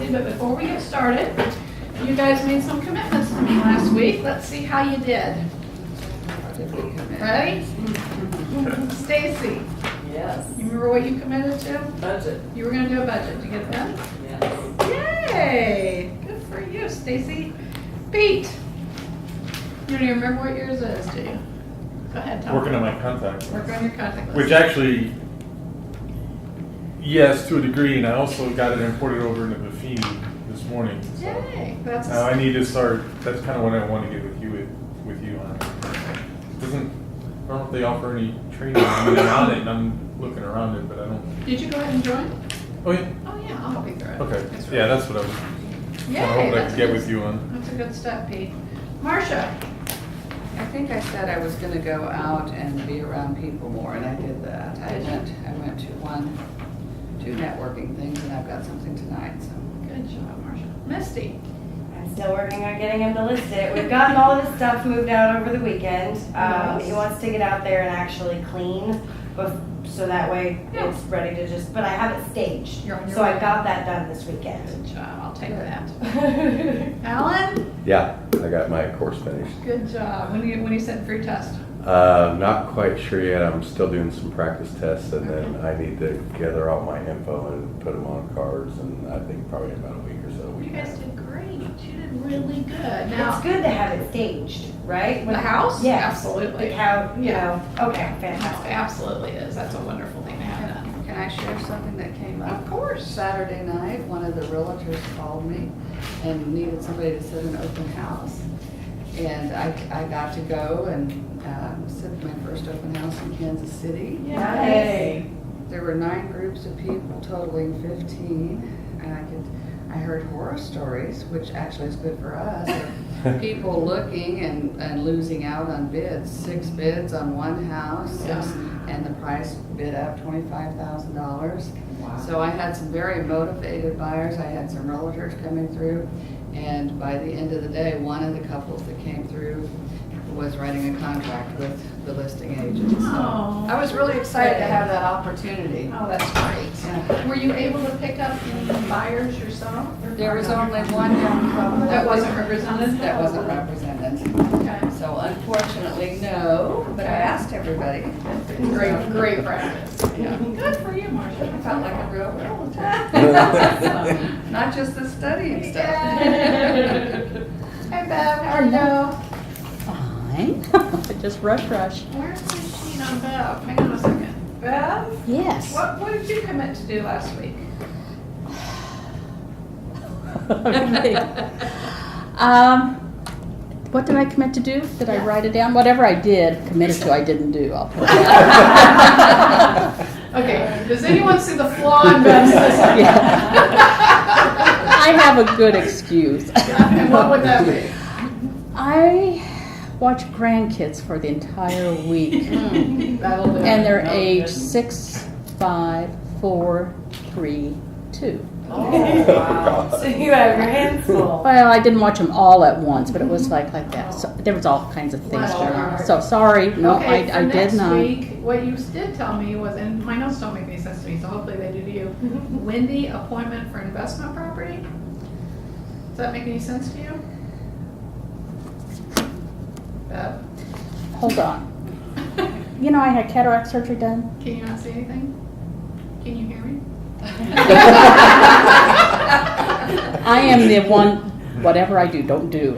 you, but before we get started, you guys made some commitments to me last week. Let's see how you did. Ready? Stacy, Yes. you remember what you committed to? Budget. You were gonna do a budget. Did you get it done? Yes. Yay! Good for you, Stacy. Pete, you don't even remember what yours is, do you? Go ahead, Tom. Working on my contacts. Work on your contact list. Which actually, yes, to a degree, and I also got it imported over into Buffini this morning. So Yay! That's now I need to start. That's kind of what I want to get with you on. Doesn't I don't know if they offer any training. I mean, I'm on it and I'm looking around it, but I don't. Did you go ahead and join? Oh yeah. Oh yeah, I'll help you through it. Okay. That's Yeah, right. that's what I was. Yay! I hope I That's can get a with good- you on. That's a good step, Pete. Marcia. I think I said I was gonna go out and be around people more, and I did that. I went to two networking things, and I've got something tonight, so. Good job, Marcia. Misty. I'm still working on getting him to list it. We've gotten all of his stuff moved out over the weekend. Nice. He wants to get out there and actually clean, so that way Yeah. it's ready to just, but I have it staged. You're on your So I way. got that done this weekend. Good job. I'll take that. Good Alan. Yeah, I got my course finished. Good job. When you said free test. Not quite sure yet. I'm still doing some practice tests, and then I need to gather all my info and put them on cards. And I think probably in about a week or so. You guys did great. You did really good. Now, It's good to have it staged, right? the house? Yes. Absolutely. Like how, you Yeah. know, okay, fantastic. Absolutely is. That's a wonderful thing to have done. Can I share something that came up? Of course. Saturday night, one of the realtors called me and needed somebody to sit an open house. And I got to go and sit my first open house in Kansas City. Yay. There were 9 groups of people totaling 15, and I heard horror stories, which actually is good for us, of people looking and losing out on bids. 6 bids on one house, Yeah. and the price bid up $25,000. Wow. So I had some very motivated buyers. I had some realtors coming through, and by the end of the day, one of the couples that came through was writing a contract with the listing agent. So Oh, I was really excited to have that opportunity. Oh, that's great. Yeah. Were you able to pick up any buyers yourself? There was only one young couple That wasn't represented? that wasn't represented. Okay. So unfortunately, no, but I asked everybody. Great practice. Yeah. Good for you, Marcia. I felt like a real realtor. Not just the studying stuff. Hey Bev, how are you? Fine. Just rush. Where's my sheet on Bev? Hang on a second. Bev, Yes. what did you commit to do last week? What did I commit to do? Did I write it down? Whatever I did, committed to, I didn't do. I'll put that. Okay, does anyone see the flaw in Bev's system? I have a good excuse. And what would that be? I watch grandkids for the entire week, That'll do. and they're age 6, 5, 4, 3, 2. Oh, wow. So you have your hands full. Well, I didn't watch them all at once, but it was like that. So there was all kinds of things going on. So sorry, no, Okay, I did not. Next week, what you did tell me was, and my notes don't make any sense to me, so hopefully they do to you. Windy appointment for investment property? Does that make any sense to you? Bev, Hold on. You know, I had cataract surgery done. can you not see anything? Can you hear me? I am the one, whatever I do, don't do.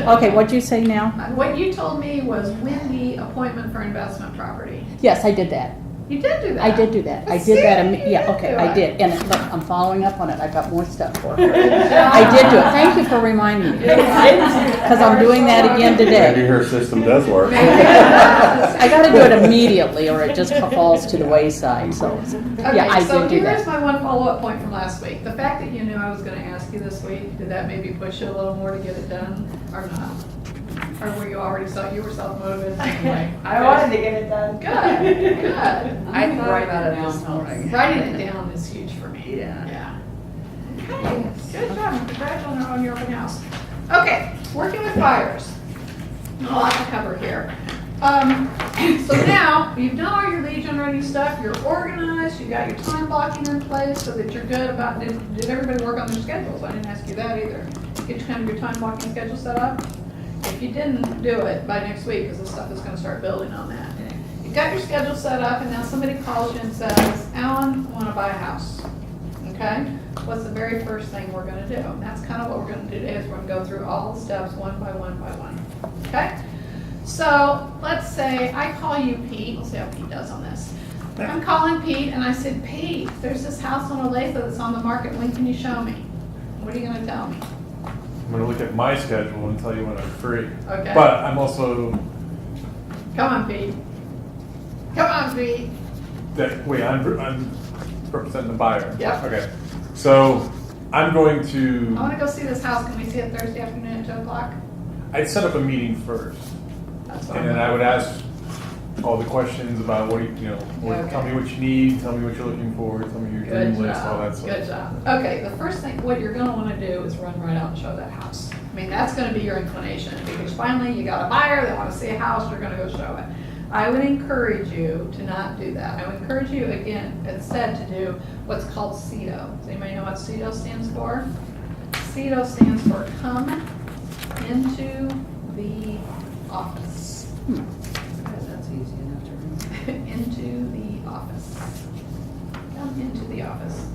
Okay, what'd you say now? What you told me was windy appointment for investment property. Yes, I did that. You did do that. I did do that. I did that, yeah, okay, I did. And look, I'm following up on it. I got more stuff for her. I did do it. Thank you for reminding me. Because I'm doing that again Maybe today. her system does work. I gotta do it immediately or it just falls to the wayside, so, yeah, I So did do here's that. my one follow-up point from last week. The fact that you knew I was gonna ask you this week, did that maybe push you a little more to get it done, or not? Or were you already you were self-motivated anyway? I wanted to get it done. Good, good. I thought about it this morning. Writing it down is huge for me. Yeah. Yeah. Okay, good job. Congratulations on your open house. Okay, working with buyers. A lot to cover here. So now, you've done all your lead generating stuff, you're organized, you got your time blocking in place so that you're good about, did everybody work on their schedules? I didn't ask you that either. Get kind of your time blocking schedule set up? If you didn't do it by next week, because this stuff is gonna start building on that. You've got your schedule set up, and now somebody calls you and says, Alan, I wanna buy a house, okay? What's the very first thing we're gonna do? And that's kind of what we're gonna do today, is we're gonna go through all the steps one by one by one, okay? So, let's say I call you Pete, we'll see how Pete does on this. I'm calling Pete, and I said, Pete, there's this house on Olathe that's on the market, when can you show me? What are you gonna tell me? I'm gonna look at my schedule and tell you when I'm free. Okay. But I'm also, Come on, Pete. Come on, Pete. I'm representing the buyer. Yeah. Okay, so I'm going I to, wanna go see this house, can we see it Thursday afternoon at 2 o'clock? I'd set up a meeting first. That's what And I'm then I would gonna- ask all the questions about what, tell me what you need, tell me what you're looking for, tell me your Good dream list, all job, that stuff. good job. Okay, the first thing, what you're gonna wanna do is run right out and show that house. I mean, that's gonna be your inclination, because finally you got a buyer, they wanna see a house, you're gonna go show it. I would encourage you to not do that. I would encourage you, again, instead to do what's called CETO. Does anybody know what CETO stands for? CETO stands for come into the office. That's easy enough to remember. Into the office. Come into the office.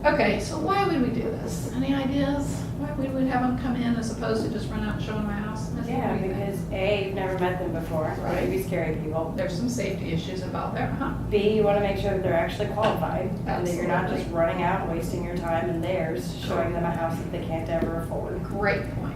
Okay, so why would we do this? Any ideas? Why would we have them come in as opposed to just run out and show them my house? Missy, Yeah, what do you think? because A, you've never met them before, Right. that would be scary people. There's some safety issues involved there, huh? B, you want to make sure that they're actually qualified, and that you're not just Absolutely. running out and wasting your time and theirs, showing them a house that they can't ever afford. Great point.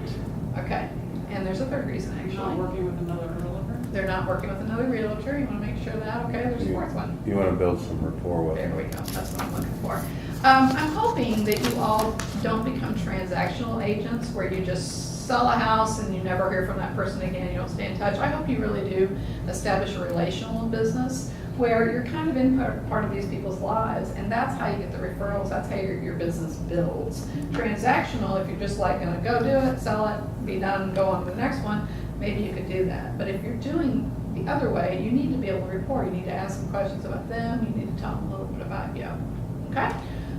Okay, and there's a third reason Not actually. working with another realtor? They're not working with another realtor. You wanna make sure that, okay, there's a fourth one. You wanna build some rapport with There them. we go, that's what I'm looking for. I'm hoping that you all don't become transactional agents where you just sell a house and you never hear from that person again, you don't stay in touch. I hope you really do establish a relational business where you're kind of in part of these people's lives, and that's how you get the referrals, that's how your business builds. Transactional, if you're just like gonna go do it, sell it, be done, go on to the next one, maybe you could do that. But if you're doing the other way, you need to be able to report, you need to ask some questions about them, you need to tell them a little bit about you, okay?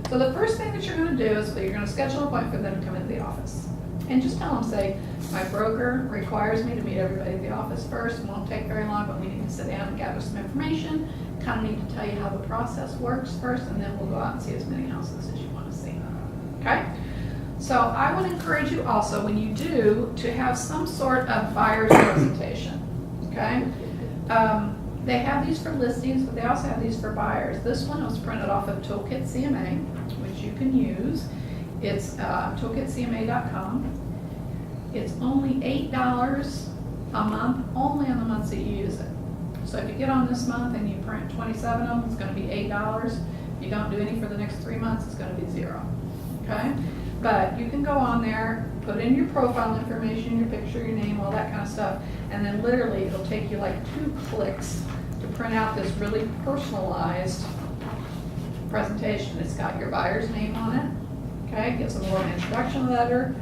So the first thing that you're gonna do is that you're gonna schedule an appointment for them to come into the office. And just tell them, say, my broker requires me to meet everybody at the office first, it won't take very long, but we need to sit down and gather some information. Kind of need to tell you how the process works first, and then we'll go out and see as many houses as you wanna see, okay? So I would encourage you also, when you do, to have some sort of buyer's presentation, okay? They have these for listings, but they also have these for buyers. This one was printed off of Toolkit CMA, which you can use. It's toolkitcma.com. It's only $8 a month, only on the months that you use it. So if you get on this month and you print 27 of them, it's gonna be $8. If you don't do any for the next 3 months, it's gonna be 0, okay? But you can go on there, put in your profile information, your picture, your name, all that kind of stuff, and then literally it'll take you like 2 clicks to print out this really personalized presentation. It's got your buyer's name on it, okay? Gives them a little introduction letter,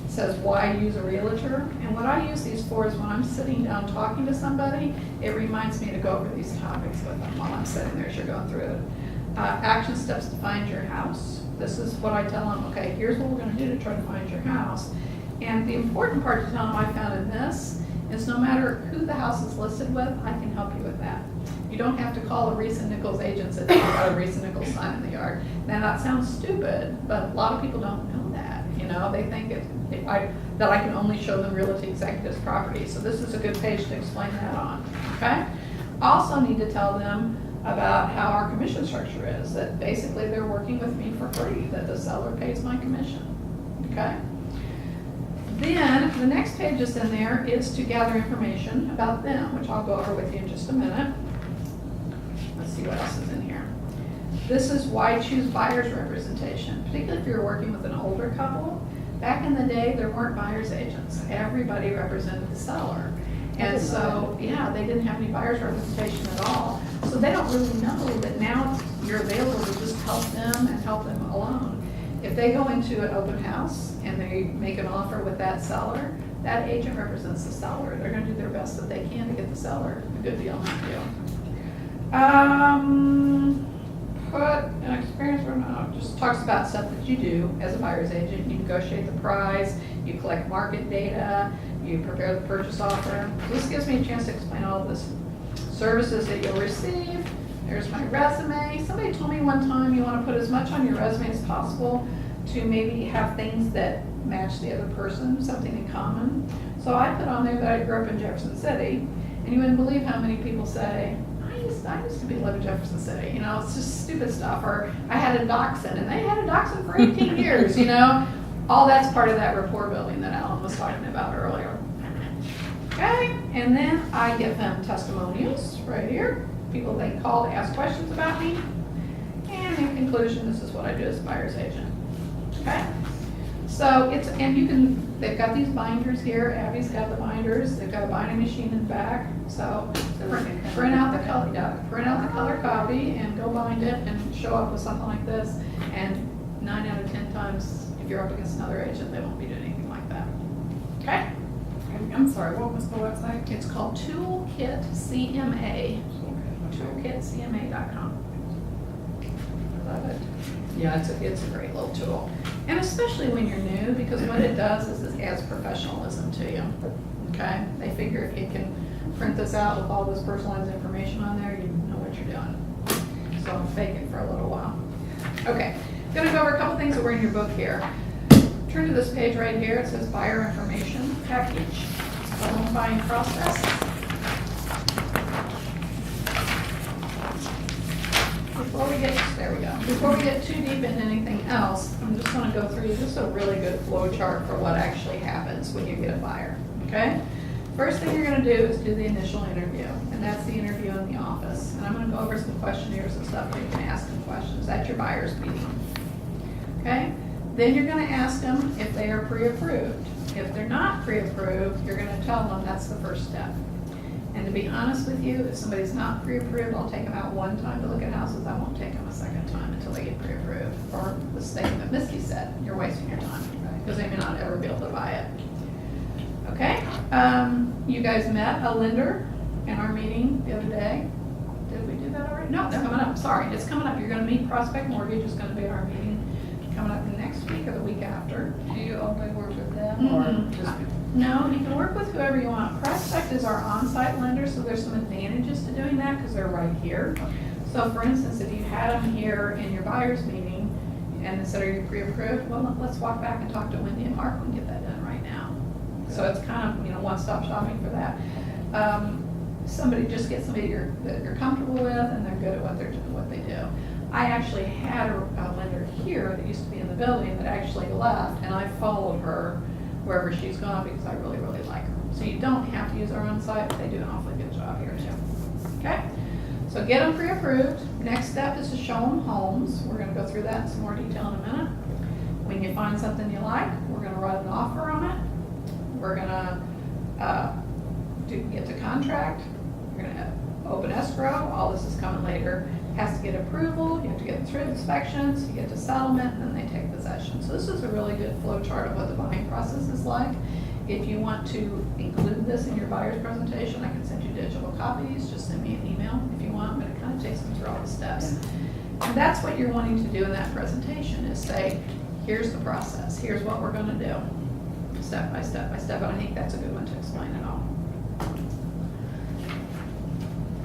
says why use a realtor. And what I use these for is when I'm sitting down talking to somebody, it reminds me to go over these topics with them while I'm sitting there as you're going through it. Action steps to find your house. This is what I tell them, okay, here's what we're gonna do to try to find your house. And the important part to tell them I found in this is no matter who the house is listed with, I can help you with that. You don't have to call a Reese and Nichols agent that got a Reese and Nichols sign in the yard. Now that sounds stupid, but a lot of people don't know that, you know, they think that I can only show them Realty Executives property. So this is a good page to explain that on, okay? Also need to tell them about how our commission structure is, that basically they're working with me for free, that the seller pays my commission, okay? Then the next page that's in there is to gather information about them, which I'll go over with you in just a minute. Let's see what else is in here. This is why choose buyer's representation, particularly if you're working with an older couple. Back in the day, there weren't buyer's agents. Everybody represented the seller. And so, yeah, they didn't have any buyer's representation at all. So they don't really know that now you're available to just help them and help them alone. If they go into an open house and they make an offer with that seller, that agent represents the seller. They're gonna do their best that they can to get the seller a good deal on that deal. Put an experience from, just talks about stuff that you do as a buyer's agent. You negotiate the price, you collect market data, you prepare the purchase offer. So this gives me a chance to explain all of this. Services that you'll receive. There's my resume. Somebody told me one time you want to put as much on your resume as possible to maybe have things that match the other person, something in common. So I put on there that I grew up in Jefferson City, and you wouldn't believe how many people say, I used to live in Jefferson City. You know, it's just stupid stuff. Or I had a dachshund, and they had a dachshund for 18 years, you know. All that's part of that rapport building that Alan was talking about earlier. Okay, and then I give them testimonials right here. People they can call to ask questions about me. And in conclusion, this is what I do as a buyer's agent. Okay? So they've got these binders here. Abby's got the binders. They've got a binding machine in the back. So print out the color copy and go bind it and show up with something like this. And 9 out of 10 times, if you're up against another agent, they won't be doing anything like that. Okay? I'm sorry, what was the website? It's called Toolkit CMA. ToolkitCMA.com. Love it. Yeah, it's a great little tool. And especially when you're new, because what it does is it adds professionalism to you. Okay? They figure if you can print this out with all this personalized information on there, you know what you're doing. So I'm faking for a little while. Okay, gonna go over a couple things that were in your book here. Turn to this page right here. It says buyer information package. The home buying process. Before we get too deep into anything else, I'm just going to go through just a really good flow chart for what actually happens when you get a buyer. Okay? First thing you're going to do is do the initial interview, and that's the interview in the office. And I'm going to go over some questionnaires and stuff where you can ask them questions. That's your buyer's meeting. Okay? Then you're going to ask them if they are pre-approved. If they're not pre-approved, you're going to tell them that's the first step. And to be honest with you, if somebody's not pre-approved, I'll take them out one time to look at houses. I won't take them a second time until they get pre-approved. Or the statement that Misty said, you're wasting your time, because they may not ever be able to buy it. Okay? You guys met a lender in our meeting the other day. Did we do that already? No, they're coming up. Sorry, it's coming up. You're going to meet Prospect Mortgage. It's going to be our meeting coming up next week or the week after. Do you only work with them or just? No, you can work with whoever you want. Prospect is our on-site lender, so there's some advantages to doing that because they're right here. So for instance, if you had them here in your buyer's meeting and they said, are you pre-approved? Well, let's walk back and talk to Wendy and Mark and get that done right now. So it's kind of, one-stop shopping for that. Just get somebody that you're comfortable with and they're good at what they do. I actually had a lender here that used to be in the building that actually left, and I followed her wherever she's gone because I really, really like her. So you don't have to use our own site, but they do an awfully good job here too. Okay? So get them pre-approved. Next step is to show them homes. We're going to go through that in some more detail in a minute. When you find something you like, we're going to write an offer on it. We're going to get to contract. We're going to open escrow. All this is coming later. Has to get approval, you have to get through inspections, you get to settlement, and then they take possession. So this is a really good flow chart of what the buying process is like. If you want to include this in your buyer's presentation, I can send you digital copies. Just send me an email if you want, but it kind of takes them through all the steps. And that's what you're wanting to do in that presentation is say, here's the process, here's what we're going to do, step by step by step. And I think that's a good one to explain it all.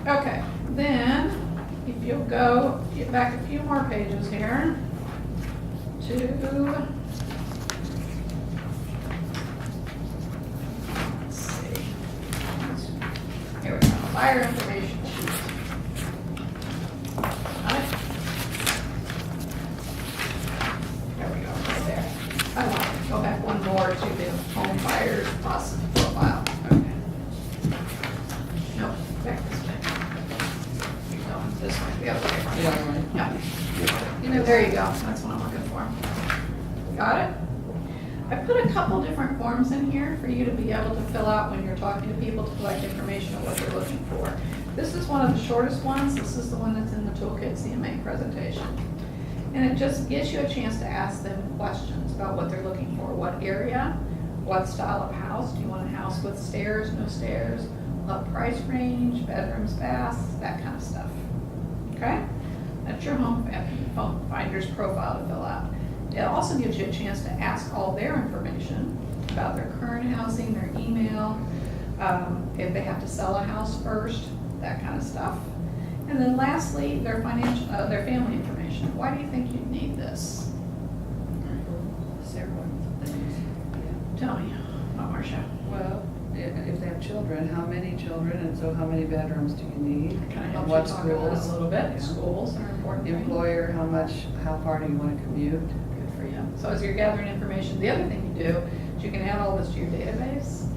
Okay, then if you'll get back a few more pages here to, let's see, here we go, buyer information sheet. Got it? There we go, right there. I want to go back one more to the home buyer's process profile. Okay. Nope, back this way. This one, the other way. Yeah. There you go. That's what I'm looking for. Got it? I put a couple different forms in here for you to be able to fill out when you're talking to people to collect information on what they're looking for. This is one of the shortest ones. This is the one that's in the Toolkit CMA presentation. And it just gives you a chance to ask them questions about what they're looking for, what area, what style of house. Do you want a house with stairs, no stairs? What price range, bedrooms, baths, that kind of stuff. Okay? That's your home finder's profile to fill out. It also gives you a chance to ask all their information about their current housing, their email, if they have to sell a house first, that kind of stuff. And then lastly, their family information. Why do you think you'd need this? Several things. Tell me, Marcia. Well, if they have children, how many children, and so how many bedrooms do you need? Kind of And helps what you talk about it a schools? little bit. Yeah. Schools are important. thing. Employer, how far do you want to commute? Good for you. So as you're gathering information, the other thing you do is you can add all this to your database.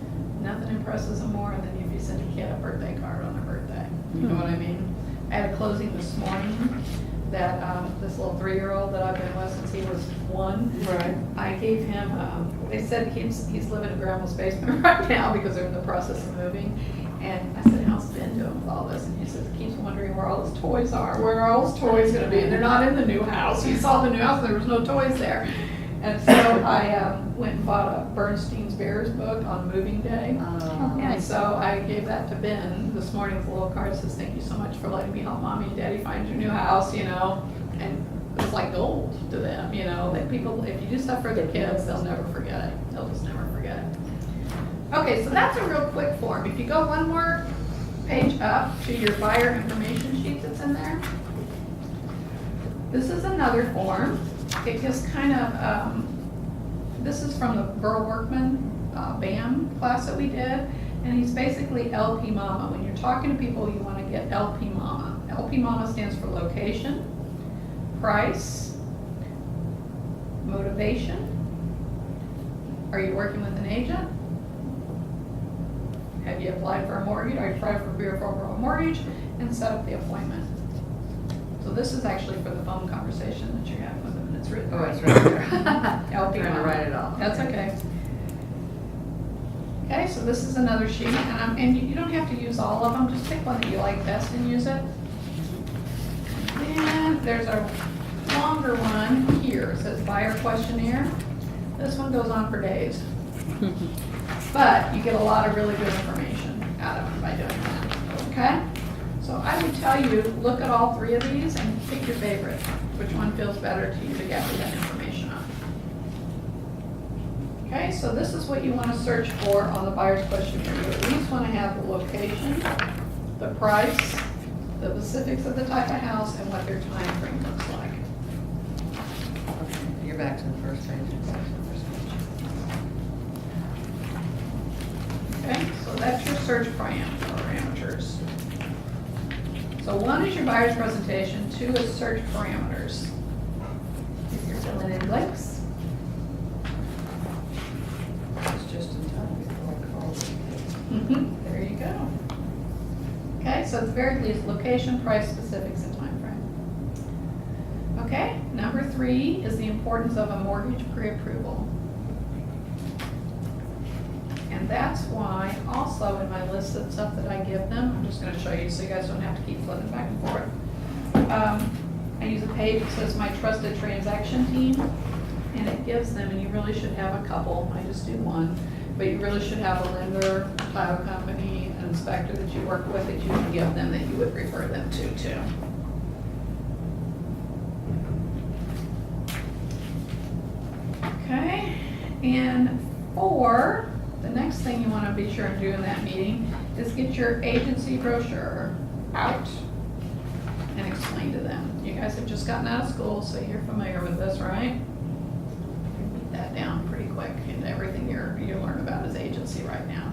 Nothing impresses them more than if you send a kid a birthday card on their birthday. You know what I mean? I had a closing this morning that this little 3-year-old that I've been with since he was 1. Right. I gave him, they said he's living in grandma's basement right now because they're in the process of moving. And I said, how's Ben doing with all this? And he says, he keeps wondering where all his toys are. Where are all his toys gonna be? And they're not in the new house. He saw the new house and there was no toys there. And so I went and bought a Bernstein's Bears book on moving day. And so I gave that to Ben this morning with a little card that says, thank you so much for letting me help mommy and daddy find your new house, you know. And it was like gold to them, you know, that people, if you do stuff for their kids, they'll never forget it. They'll just never forget it. Okay, so that's a real quick form. If you go one more page up to your buyer information sheet that's in there, this is another form. It just kind of, this is from the Burl Workman BAM class that we did, and he's basically LP Mama. When you're talking to people, you want to get LP Mama. LP Mama stands for location, price, motivation. Are you working with an agent? Have you applied for a mortgage? Are you applied for a mortgage? And set up the appointment. So this is actually for the phone conversation that you're having with them, and it's written. Oh, it's right there. LP Trying to Mama. write it off. That's okay. Okay, so this is another sheet, and you don't have to use all of them, just pick one that you like best and use it. And there's a longer one here, it says buyer questionnaire. This one goes on for days. But you get a lot of really good information out of it by doing that, okay? So I would tell you, look at all 3 of these and pick your favorite. Which one feels better to you to gather that information on. Okay, so this is what you want to search for on the buyer's questionnaire. You at least want to have the location, the price, the specifics of the type of house, and what their time frame looks like. Okay, you're back to the first page. Okay, so that's your search parameters. So 1 is your buyer's presentation, 2 is search parameters. If you're filling in blanks. It's just in time before I called. There you go. Okay, so at the very least, location, price, specifics, and time frame. Okay, number 3 is the importance of a mortgage pre-approval. And that's why also in my list of stuff that I give them, I'm just gonna show you so you guys don't have to keep flipping back and forth. I use a page that says my trusted transaction team, and it gives them, and you really should have a couple, I just do one, but you really should have a lender, a title company, an inspector that you work with that you can give them that you would refer them to too. Okay, and 4, the next thing you want to be sure and do in that meeting is get your agency brochure out and explain to them. You guys have just gotten out of school, so you're familiar with this, right? Beat that down pretty quick into everything you learn about as agency right now.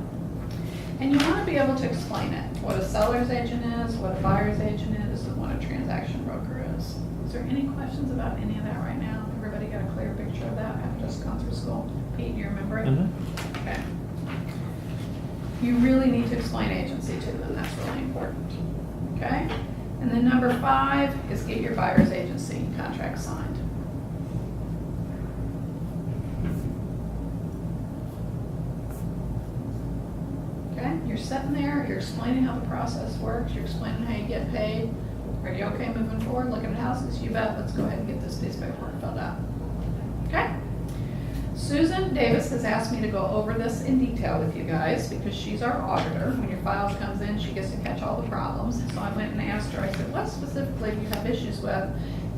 And you want to be able to explain it, what a seller's agent is, what a buyer's agent is, and what a transaction broker is. Is there any questions about any of that right now? Everybody got a clear picture of that? I've just gone through school. Pete, do you remember it? Okay. You really need to explain agency to them, that's really important, okay? And then number 5 is get your buyer's agency contract signed. Okay, you're sitting there, you're explaining how the process works, you're explaining how you get paid. Are you okay moving forward, looking at houses? You bet, let's go ahead and get this piece of paperwork filled out. Okay? Susan Davis has asked me to go over this in detail with you guys because she's our auditor. When your files comes in, she gets to catch all the problems. So I went and asked her, I said, what specifically do you have issues with?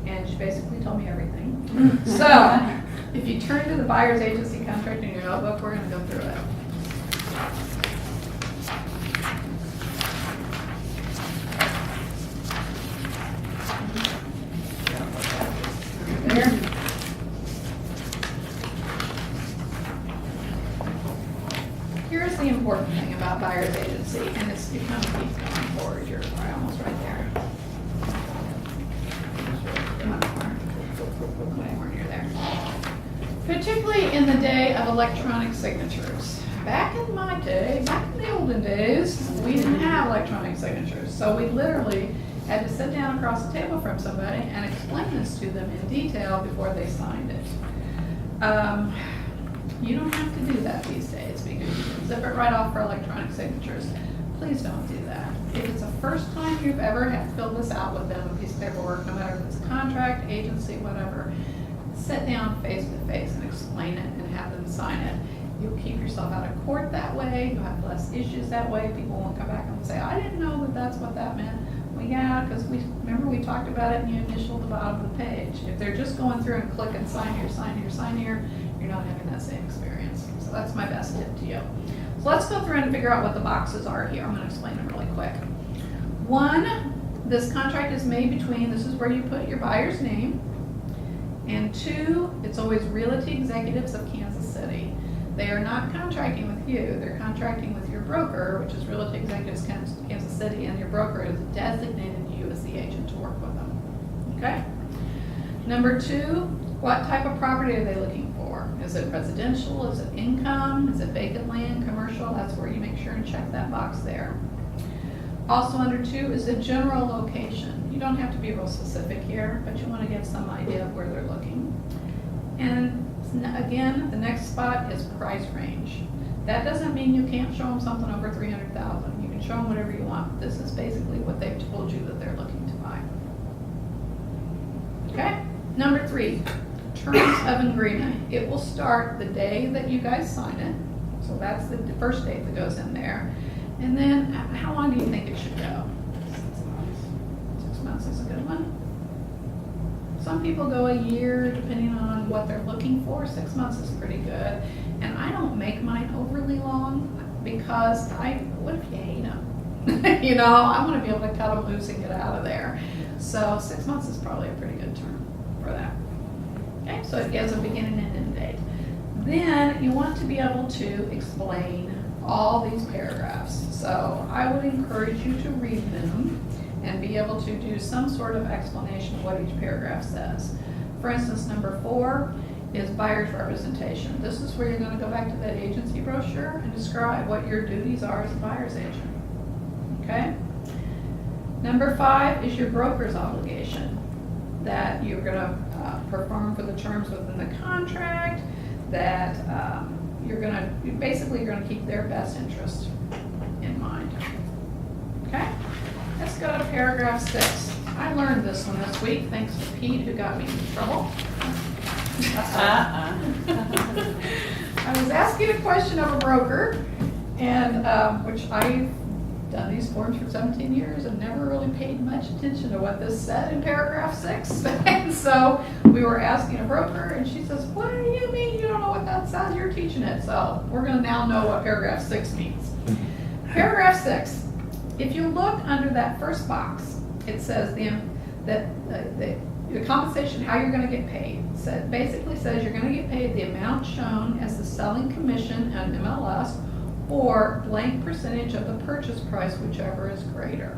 And she basically told me everything. So if you turn to the buyer's agency contract in your notebook, we're gonna go through it. There. Here's the important thing about buyer's agency, and it's you kind of keep going forward. You're almost right there. One more near there. Particularly in the day of electronic signatures. Back in my day, back in the olden days, we didn't have electronic signatures. So we literally had to sit down across the table from somebody and explain this to them in detail before they signed it. You don't have to do that these days because you can zip it right off for electronic signatures. Please don't do that. If it's the first time you've ever had to fill this out with them, a piece of paperwork, no matter if it's a contract, agency, whatever, sit down face to face and explain it and have them sign it. You'll keep yourself out of court that way. You'll have less issues that way. People won't come back and say, I didn't know that that's what that meant. Well, yeah, because remember we talked about it and you initialed the bottom of the page. If they're just going through and click and sign here, sign here, sign here, you're not having that same experience. So that's my best tip to you. So let's go through and figure out what the boxes are here. I'm going to explain them really quick. One, this contract is made between, this is where you put your buyer's name. And two, it's always Realty Executives of Kansas City. They are not contracting with you, they're contracting with your broker, which is Realty Executives Kansas City, and your broker has designated you as the agent to work with them. Okay? Number two, what type of property are they looking for? Is it residential? Is it income? Is it vacant land, commercial? That's where you make sure and check that box there. Also under two is the general location. You don't have to be real specific here, but you want to give some idea of where they're looking. And again, the next spot is price range. That doesn't mean you can't show them something over $300,000. You can show them whatever you want. This is basically what they've told you that they're looking to buy. Okay? Number three, terms of agreement. It will start the day that you guys sign it. So that's the first date that goes in there. And then, how long do you think it should go? 6 months. 6 months is a good one. Some people go a year, depending on what they're looking for. 6 months is pretty good. And I don't make mine overly long because what if you hate them? You know, I want to be able to cut them loose and get out of there. So 6 months is probably a pretty good term for that. Okay, so it gives a beginning and end date. Then you want to be able to explain all these paragraphs. So I would encourage you to read them and be able to do some sort of explanation of what each paragraph says. For instance, number 4 is buyer's representation. This is where you're going to go back to that agency brochure and describe what your duties are as a buyer's agent. Okay? Number 5 is your broker's obligation, that you're going to perform for the terms within the contract, that you're going to keep their best interest in mind. Okay? Let's go to paragraph 6. I learned this one this week thanks to Pete, who got me in trouble. I was asking a question of a broker, and which I've done these forms for 17 years and never really paid much attention to what this said in paragraph 6. And so we were asking a broker, and she says, what do you mean you don't know what that says? You're teaching it. So we're going to now know what paragraph 6 means. Paragraph 6. If you look under that first box, it says the compensation, how you're going to get paid. So it basically says you're going to get paid the amount shown as the selling commission on MLS or blank percentage of the purchase price, whichever is greater.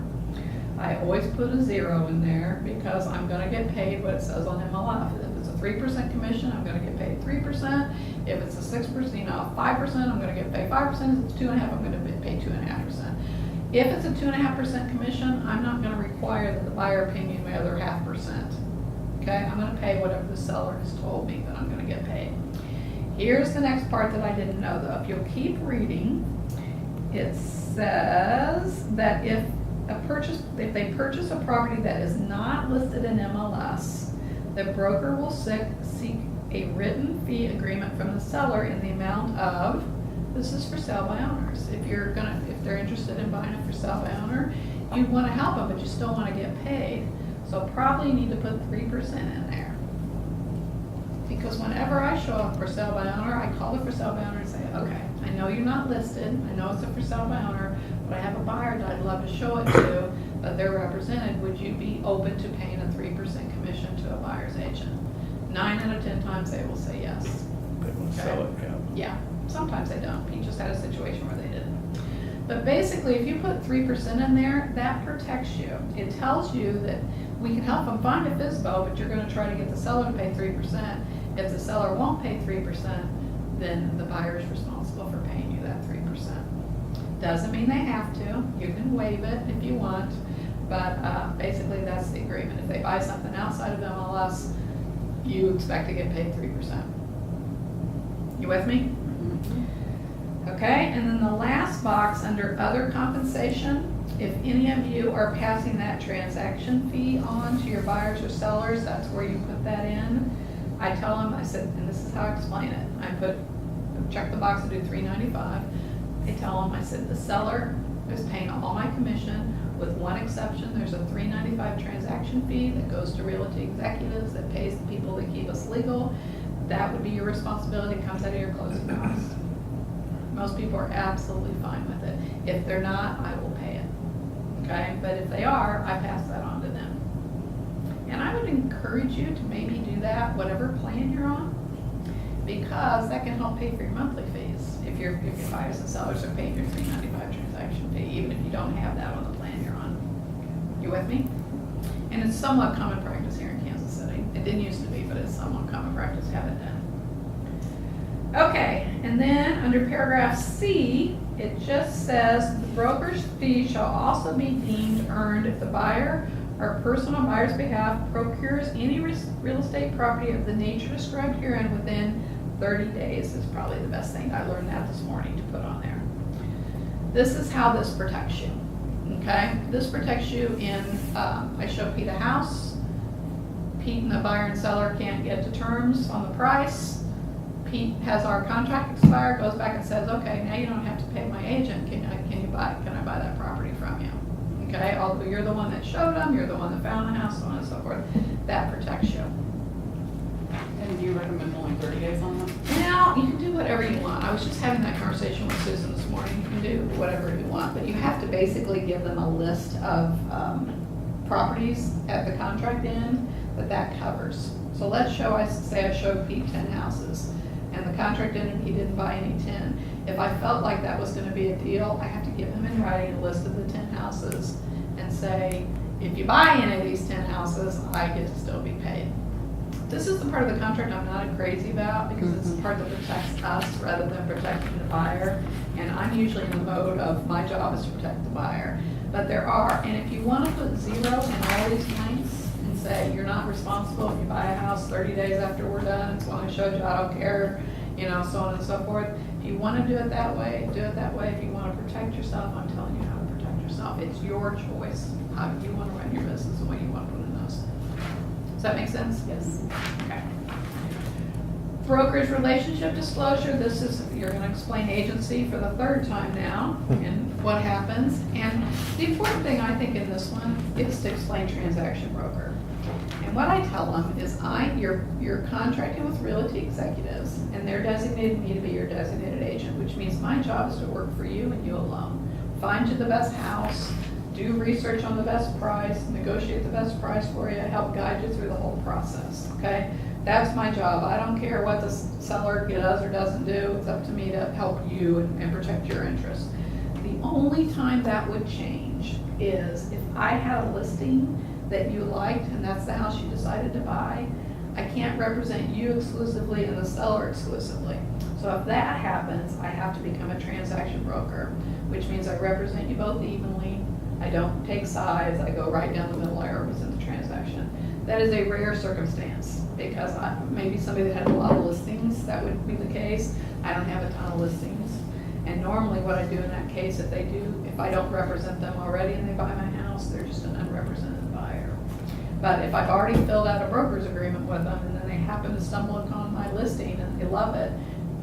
I always put a 0 in there because I'm going to get paid what it says on MLS. If it's a 3% commission, I'm going to get paid 3%. If it's a 6%, 5%, I'm going to get paid 5%. If it's 2.5%, I'm going to get paid 2.5%. If it's a 2.5% commission, I'm not going to require that the buyer pay me my other 0.5%. Okay, I'm going to pay whatever the seller has told me that I'm going to get paid. Here's the next part that I didn't know though. If you'll keep reading, it says that if they purchase a property that is not listed in MLS, the broker will seek a written fee agreement from the seller in the amount of, this is for sale by owners. If they're interested in buying it for sale by owner, you want to help them, but you still want to get paid. So probably need to put 3% in there. Because whenever I show up for sale by owner, I call the for sale by owner and say, okay, I know you're not listed, I know it's a for sale by owner, but I have a buyer that I'd love to show it to, but they're represented, would you be open to paying a 3% commission to a buyer's agent? 9 out of 10 times they will say yes. They want to sell it, yeah. Yeah, sometimes they don't. He just had a situation where they didn't. But basically, if you put 3% in there, that protects you. It tells you that we can help them find a FSBO, but you're going to try to get the seller to pay 3%. If the seller won't pay 3%, then the buyer is responsible for paying you that 3%. Doesn't mean they have to. You can waive it if you want, but basically that's the agreement. If they buy something outside of MLS, you expect to get paid 3%. You with me? Okay, and then the last box under other compensation, if any of you are passing that transaction fee on to your buyers or sellers, that's where you put that in. I tell them, I said, and this is how I explain it. Check the box and do $3.95. I tell them, I said, the seller is paying all my commission with one exception. There's a $3.95 transaction fee that goes to realty executives that pays the people that keep us legal. That would be your responsibility, comes out of your closing costs. Most people are absolutely fine with it. If they're not, I will pay it. Okay, but if they are, I pass that on to them. And I would encourage you to maybe do that, whatever plan you're on, because that can help pay for your monthly fees. If your buyers and sellers are paying your $3.95 transaction fee, even if you don't have that on the plan you're on. You with me? And it's somewhat common practice here in Kansas City. It didn't used to be, but it's somewhat common practice to have it done. Okay, and then under paragraph C, it just says the broker's fee shall also be deemed earned if the buyer or person on buyer's behalf procures any real estate property of the nature described herein within 30 days is probably the best thing. I learned that this morning to put on there. This is how this protects you, okay? This protects you in, I show Pete a house. Pete and the buyer and seller can't get to terms on the price. Pete has our contract expire, goes back and says, okay, now you don't have to pay my agent. Can I buy that property from you? Okay, although you're the one that showed them, you're the one that found the house, so on and so forth. That protects you. And do you recommend only 30 days on that? Now, you can do whatever you want. I was just having that conversation with Susan this morning. You can do whatever you want, but you have to basically give them a list of properties at the contract end that covers. So let's say I showed Pete 10 houses, and the contract ended, he didn't buy any 10. If I felt like that was gonna be a deal, I have to give him in writing a list of the 10 houses and say, if you buy any of these 10 houses, I get to still be paid. This is the part of the contract I'm not crazy about because it's the part that protects us rather than protecting the buyer. And I'm usually in the mode of my job is to protect the buyer. But there are, and if you want to put 0 in all these blanks and say you're not responsible if you buy a house 30 days after we're done, it's when I showed you, I don't care, so on and so forth. If you want to do it that way, do it that way. If you want to protect yourself, I'm telling you how to protect yourself. It's your choice how you want to run your business and what you want to put in those. Does that make sense? Yes. Okay. Brokerage relationship disclosure. This is, you're going to explain agency for the 3rd time now and what happens. And the important thing I think in this one is to explain transaction broker. And what I tell them is you're contracting with realty executives and they're designating me to be your designated agent, which means my job is to work for you and you alone. Find you the best house, do research on the best price, negotiate the best price for you, help guide you through the whole process, okay? That's my job. I don't care what the seller does or doesn't do. It's up to me to help you and protect your interests. The only time that would change is if I had a listing that you liked and that's the house you decided to buy, I can't represent you exclusively and the seller exclusively. So if that happens, I have to become a transaction broker, which means I represent you both evenly. I don't take sides. I go right down the middle. I represent the transaction. That is a rare circumstance because maybe somebody that had a lot of listings, that would be the case. I don't have a ton of listings. And normally what I do in that case, if I don't represent them already and they buy my house, they're just an unrepresented buyer. But if I've already filled out a broker's agreement with them and then they happen to stumble upon my listing and they love it,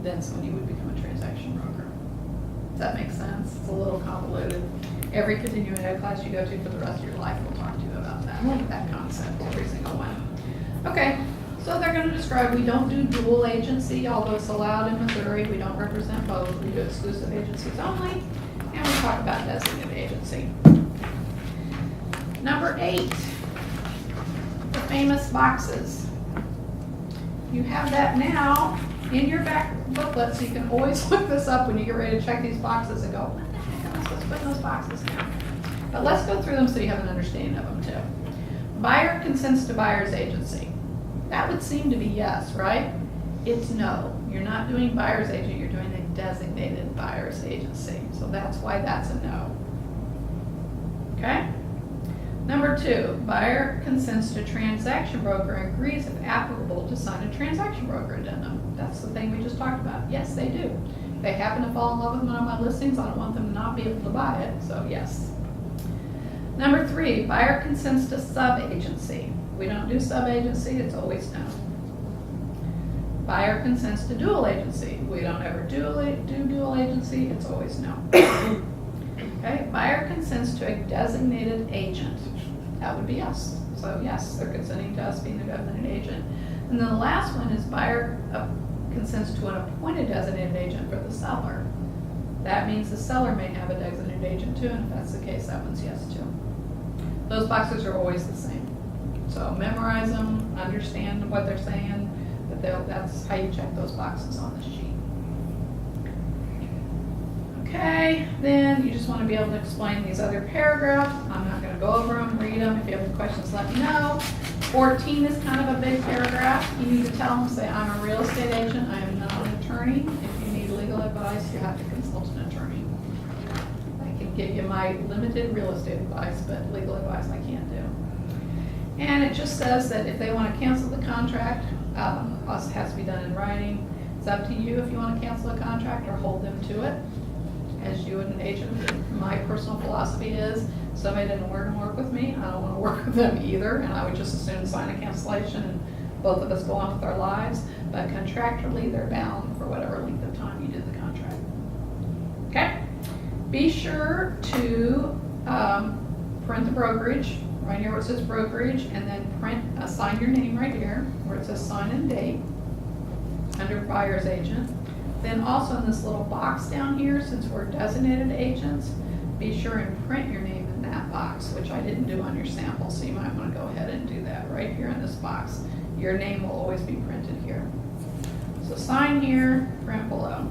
that's when you would become a transaction broker. Does that make sense? It's a little convoluted. Every continuing ed class you go to for the rest of your life will talk to you about that concept, every single one. Okay, so they're gonna describe, we don't do dual agency, although it's allowed in Missouri. We don't represent both. We do exclusive agencies only, and we talk about designated agency. Number 8, the famous boxes. You have that now in your back booklet, so you can always look this up when you get ready to check these boxes and go, what the heck am I supposed to put in those boxes now? But let's go through them so you have an understanding of them too. Buyer consents to buyer's agency. That would seem to be yes, right? It's no. You're not doing buyer's agent, you're doing a designated buyer's agency. So that's why that's a no. Okay? Number 2, buyer consents to transaction broker and agrees if applicable to sign a transaction broker addendum. That's the thing we just talked about. Yes, they do. If they happen to fall in love with one of my listings, I don't want them to not be able to buy it, so yes. Number 3, buyer consents to sub-agency. We don't do sub-agency, it's always no. Buyer consents to dual agency. We don't ever do dual agency, it's always no. Okay, buyer consents to a designated agent. That would be us. So yes, they're consenting to us being the designated agent. And then the last one is buyer consents to an appointed designated agent for the seller. That means the seller may have a designated agent too, and if that's the case, that one's yes too. Those boxes are always the same. So memorize them, understand what they're saying, but that's how you check those boxes on the sheet. Okay, then you just want to be able to explain these other paragraphs. I'm not going to go over them, read them. If you have any questions, let me know. 14 is kind of a big paragraph. You need to tell them, say, I'm a real estate agent, I am not an attorney. If you need legal advice, you have to consult an attorney. I can give you my limited real estate advice, but legal advice I can't do. And it just says that if they want to cancel the contract, it has to be done in writing. It's up to you if you want to cancel a contract or hold them to it. As you and an agent, my personal philosophy is, somebody didn't want to work with me, I don't want to work with them either, and I would just as soon sign a cancellation and both of us go on with our lives. But contractually, they're bound for whatever length of time you did the contract. Okay? Be sure to print the brokerage, right here where it says brokerage, and then sign your name right here, where it says sign and date, under buyer's agent. Then also in this little box down here, since we're designated agents, be sure and print your name in that box, which I didn't do on your sample, so you might want to go ahead and do that right here in this box. Your name will always be printed here. So sign here, print below.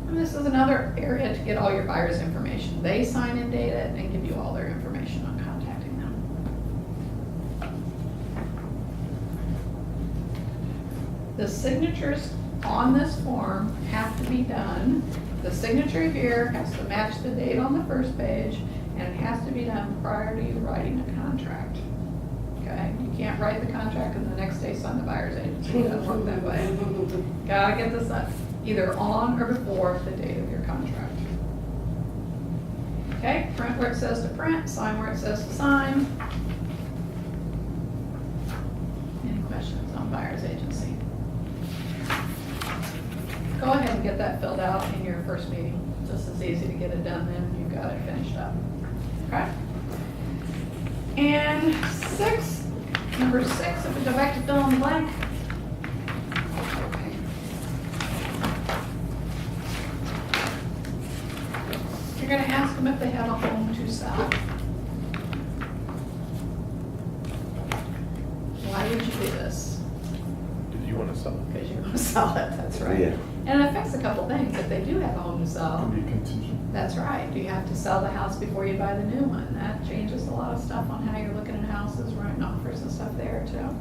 And this is another area to get all your buyers' information. They sign and date it and give you all their information on contacting them. The signatures on this form have to be done. The signature here has to match the date on the first page, and it has to be done prior to you writing a contract. Okay? You can't write the contract and the next day sign the buyer's agency. It doesn't work that way. Gotta get this up either on or before the date of your contract. Okay? Print where it says to print, sign where it says to sign. Any questions on buyer's agency? Go ahead and get that filled out in your first meeting. Just as easy to get it done then, you've got it finished up. Okay? And number 6, if we go back to fill in the blank. You're going to ask them if they have a home to sell. Why would you do this? Did you want to sell it? Because you want to sell it, that's right. Yeah. And it affects a couple things. If they do have a home to sell, Can be contingent. that's right. Do you have to sell the house before you buy the new one? That changes a lot of stuff on how you're looking at houses, writing offers and stuff there too.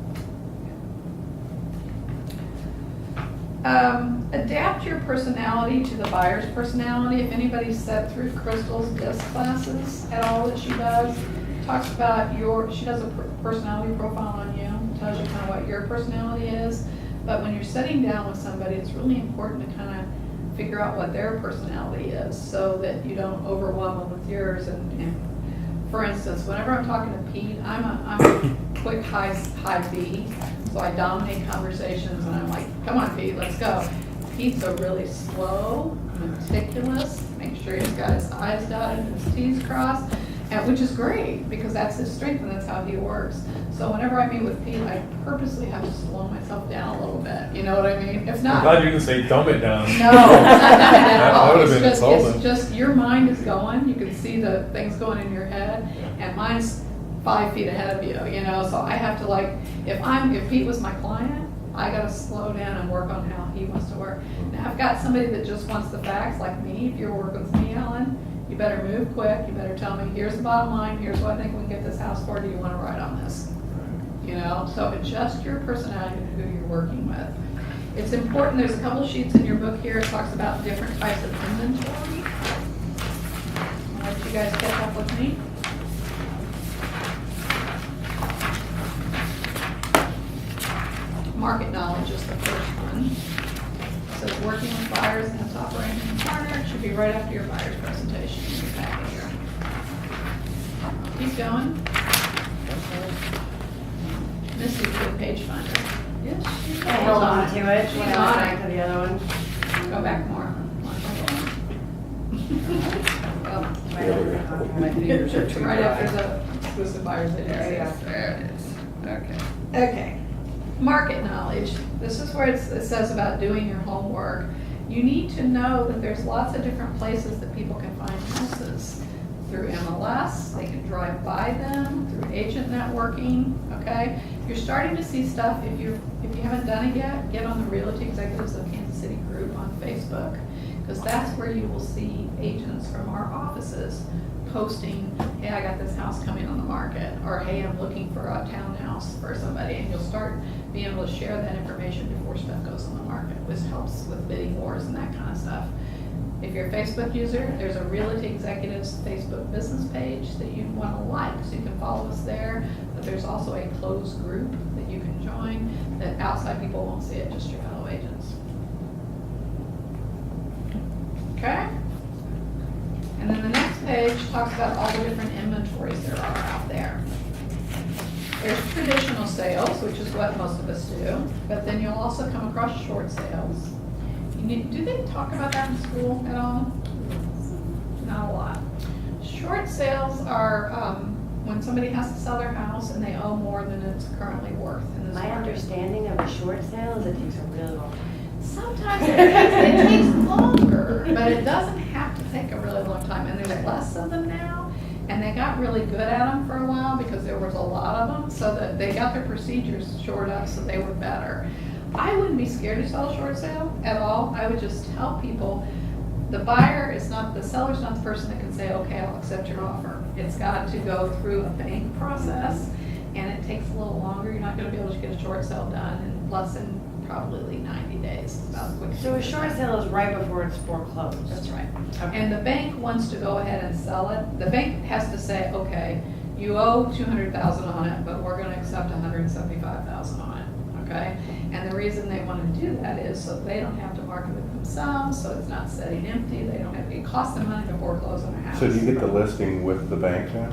Adapt your personality to the buyer's personality. If anybody's sat through Crystal's DISC classes at all that she does, talks about she does a personality profile on you, tells you kind of what your personality is. But when you're sitting down with somebody, it's really important to kind of figure out what their personality is so that you don't overwhelm them with yours and for instance, whenever I'm talking to Pete, I'm a quick high B, so I dominate conversations and I'm like, come on Pete, let's go. Pete's a really slow, meticulous, make sure he's got his I's dotted and his T's crossed, and which is great because that's his strength and that's how he works. So whenever I meet with Pete, I purposely have to slow myself down a little bit. You know what I mean? If I'm not, glad you didn't say dumb it down. no, it's not that at all. That would've It's been just, insulting. it's just your mind is going. You can see the things going in your head, and mine's 5 feet ahead of you. You know, so I have to like, if Pete was my client, I gotta slow down and work on how he wants to work. Now I've got somebody that just wants the facts, like me. If you're working with me, Ellen, you better move quick. You better tell me, here's the bottom line. Here's what I think we can get this house for. Do you want to write on this? You know, so adjust your personality to who you're working with. It's important, there's a couple sheets in your book here, it talks about different types of inventory. I'll let you guys catch up with me. Market knowledge is the first one. It says working with buyers and top ranking partner. It should be right after your buyer's presentation in your packet here. Keep going. Missy did a page finder. Yes, she's I held on to it She's when I on went it. back to the other one. Go back more. Well, My fingers are too right dry. after the exclusive buyers agency. There it is. Okay. Okay, market knowledge. This is where it says about doing your homework. You need to know that there's lots of different places that people can find houses. Through MLS, they can drive by them, through agent networking, okay? You're starting to see stuff, if you haven't done it yet, get on the Realty Executives of Kansas City group on Facebook, because that's where you will see agents from our offices posting, hey, I got this house coming on the market, or hey, I'm looking for a townhouse for somebody, and you'll start being able to share that information before stuff goes on the market, which helps with bidding wars and that kind of stuff. If you're a Facebook user, there's a Realty Executives Facebook business page that you want to like, so you can follow us there. But there's also a closed group that you can join that outside people won't see it, just your fellow agents. Okay? And then the next page talks about all the different inventories there are out there. There's traditional sales, which is what most of us do, but then you'll also come across short sales. Do they talk about that in school at all? Not a lot. Short sales are when somebody has to sell their house and they owe more than it's currently worth in this My market. understanding of a short sale is it takes a really long time. Sometimes it takes longer, but it doesn't have to take a really long time. And there's less of them now, and they got really good at them for a while because there was a lot of them, so that they got their procedures shored up so they were better. I wouldn't be scared to sell a short sale at all. I would just tell people, the buyer is not, the seller's not the person that can say, okay, I'll accept your offer. It's got to go through a bank process, and it takes a little longer. You're not gonna be able to get a short sale done in less than probably 90 days. About quick. So a short sale is right before it's foreclosed. That's right. Okay. And the bank wants to go ahead and sell it. The bank has to say, okay, you owe 200,000 on it, but we're gonna accept 175,000 on it, okay? And the reason they want to do that is so they don't have to market it themselves, so it's not sitting empty, they don't have, it costs them money to foreclose on a house. So do you get the listing with the bank now?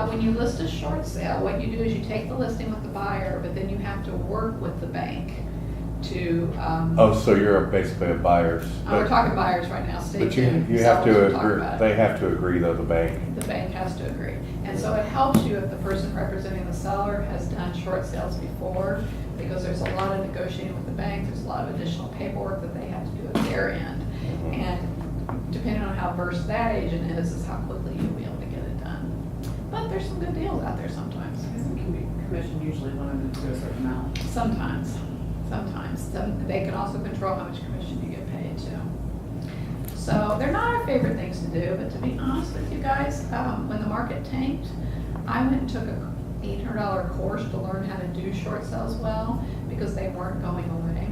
When you list a short sale, what you do is you take the listing with the buyer, but then you have to work with the bank to, Oh, so you're basically a buyer's. we're talking buyers right now, stay But tuned. you have Sellers, to we'll talk agree, about it. they have to agree though, the bank. The bank has to agree. And so it helps you if the person representing the seller has done short sales before, because there's a lot of negotiating with the bank, there's a lot of additional paperwork that they have to do at their end. And depending on how versed that agent is how quickly you'll be able to get it done. But there's some good deals out there sometimes. Isn't commission usually limited to a certain amount? Sometimes. They can also control how much commission you get paid too. So they're not our favorite things to do, but to be honest with you guys, when the market tanked, I went and took a $800 course to learn how to do short sales well, because they weren't going away.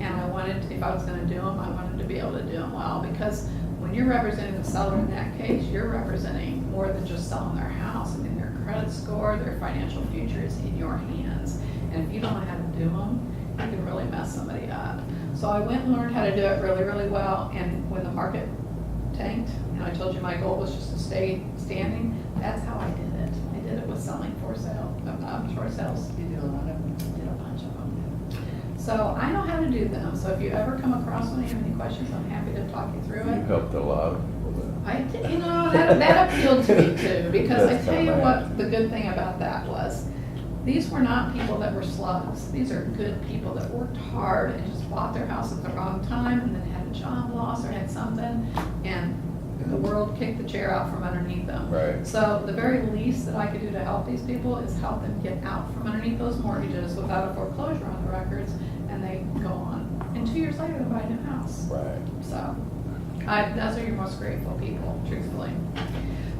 And I wanted, if I was gonna do them, I wanted to be able to do them well, because when you're representing the seller in that case, you're representing more than just selling their house. I mean, their credit score, their financial future is in your hands. And if you don't know how to do them, you can really mess somebody up. So I went and learned how to do it really, really well, and when the market tanked, and I told you my goal was just to stay standing, that's how I did it. I did it with selling for sale, short sales. You do a lot of them. Did a bunch of them. So I know how to do them, so if you ever come across one, you have any questions, I'm happy to talk you through You it. helped a lot of people there. I did, you know, that appealed to me too, because I That's tell you kinda what, the good thing about that was, these were not people that were slugs. These are good people that worked hard and just bought their house at the wrong time and then had a job loss or had something, and the world kicked the chair out from underneath them. Right. So the very least that I could do to help these people is help them get out from underneath those mortgages without a foreclosure on the records, and they go on. And 2 years later, they buy a new house. Right. So, those are your most grateful people, truthfully.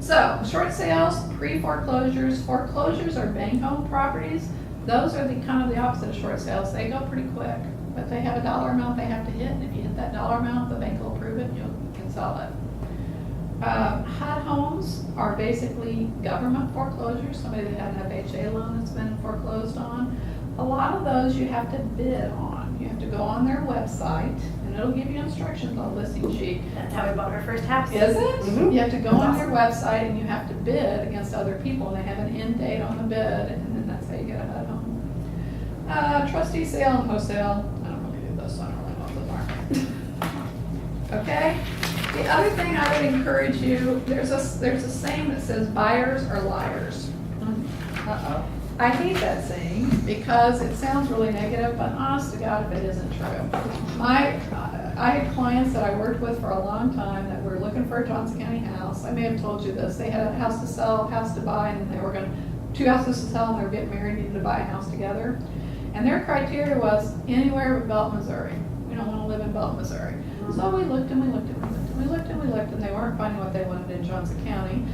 So, short sales, pre-foreclosures, foreclosures are bank-owned properties. Those are the kind of the opposite of short sales. They go pretty quick, but they have a dollar amount they have to hit, and if you hit that dollar amount, the bank will approve it, and you can sell it. HUD homes are basically government foreclosures, somebody that had an FHA loan that's been foreclosed on. A lot of those you have to bid on. You have to go on their website, and it'll give you instructions on the listing sheet. That's how we bought our first house. Is it? Mhm. You have to go on their website and you have to bid against other people, and they have an end date on the bid, and then that's how you get a HUD home. Trustee sale and wholesale, I don't really do those, so I don't really know what those are. Okay? The other thing I would encourage you, there's a saying that says buyers are liars. Uh-oh. I hate that saying because it sounds really negative, but honest to God, if it isn't true. I had clients that I worked with for a long time that were looking for a Johnson County house. I may have told you this. They had a house to sell, house to buy, and they were two houses to sell, and they were getting married, needed to buy a house together. And their criteria was anywhere but Belton, Missouri. We don't want to live in Belton, Missouri. So we looked and we looked and we looked and we looked and we looked, and they weren't finding what they wanted in Johnson County.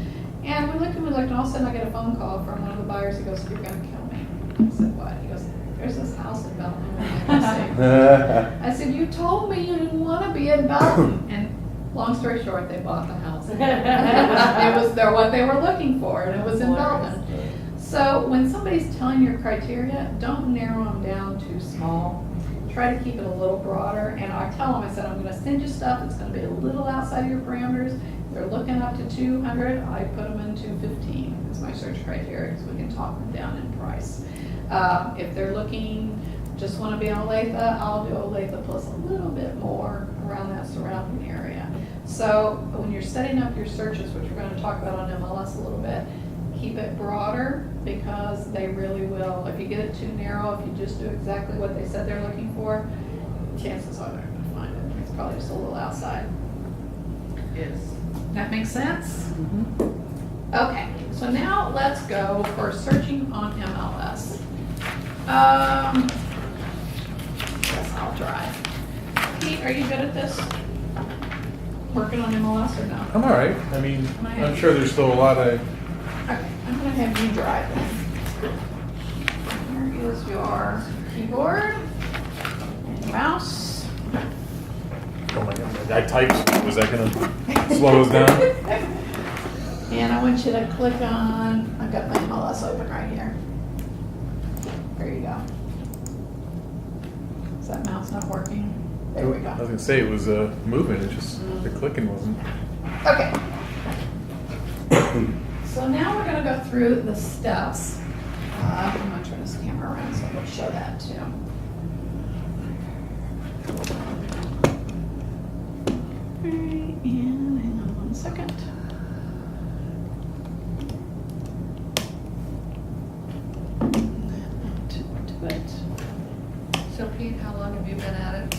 And we looked and we looked, and all of a sudden I get a phone call from one of the buyers. He goes, "You're gonna kill me." I said, "What?" He goes, "There's this house in Belton." I said, "You told me you didn't want to be in Belton." And long story short, they bought the house. It was what they were looking for, and it was in Belton. So when somebody's telling your criteria, don't narrow them down too small. Try to keep it a little broader. And I tell them, I said, I'm going to send you stuff that's going to be a little outside of your parameters. If they're looking up to 200, I put them in 215 as my search criteria, because we can talk them down in price. If they're looking, just want to be on Olathe, I'll do Olathe plus a little bit more around that surrounding area. So when you're setting up your searches, which we're going to talk about on MLS a little bit, keep it broader, because they really will. If you get it too narrow, if you just do exactly what they said they're looking for, chances are they're going to find it. It's probably just a little outside. Yes. That makes sense? Okay, so now let's go for searching on MLS. Guess I'll drive. Pete, are you good at this? Working on MLS or no? I'm all right. I mean, I'm sure there's still a lot of. Okay, I'm gonna have you drive then. Here is your keyboard and mouse. Oh my God! I typed. Was that gonna slow us down? And I want you to click on, I've got my MLS open right here. There you go. Is that mouse not working? There we I was go. gonna say it was moving. It just the clicking wasn't. Okay. So now we're gonna go through the steps. I'm gonna turn this camera around so we'll show that too. Alright, and hang on 1 second. To it. So Pete, how long have you been at it?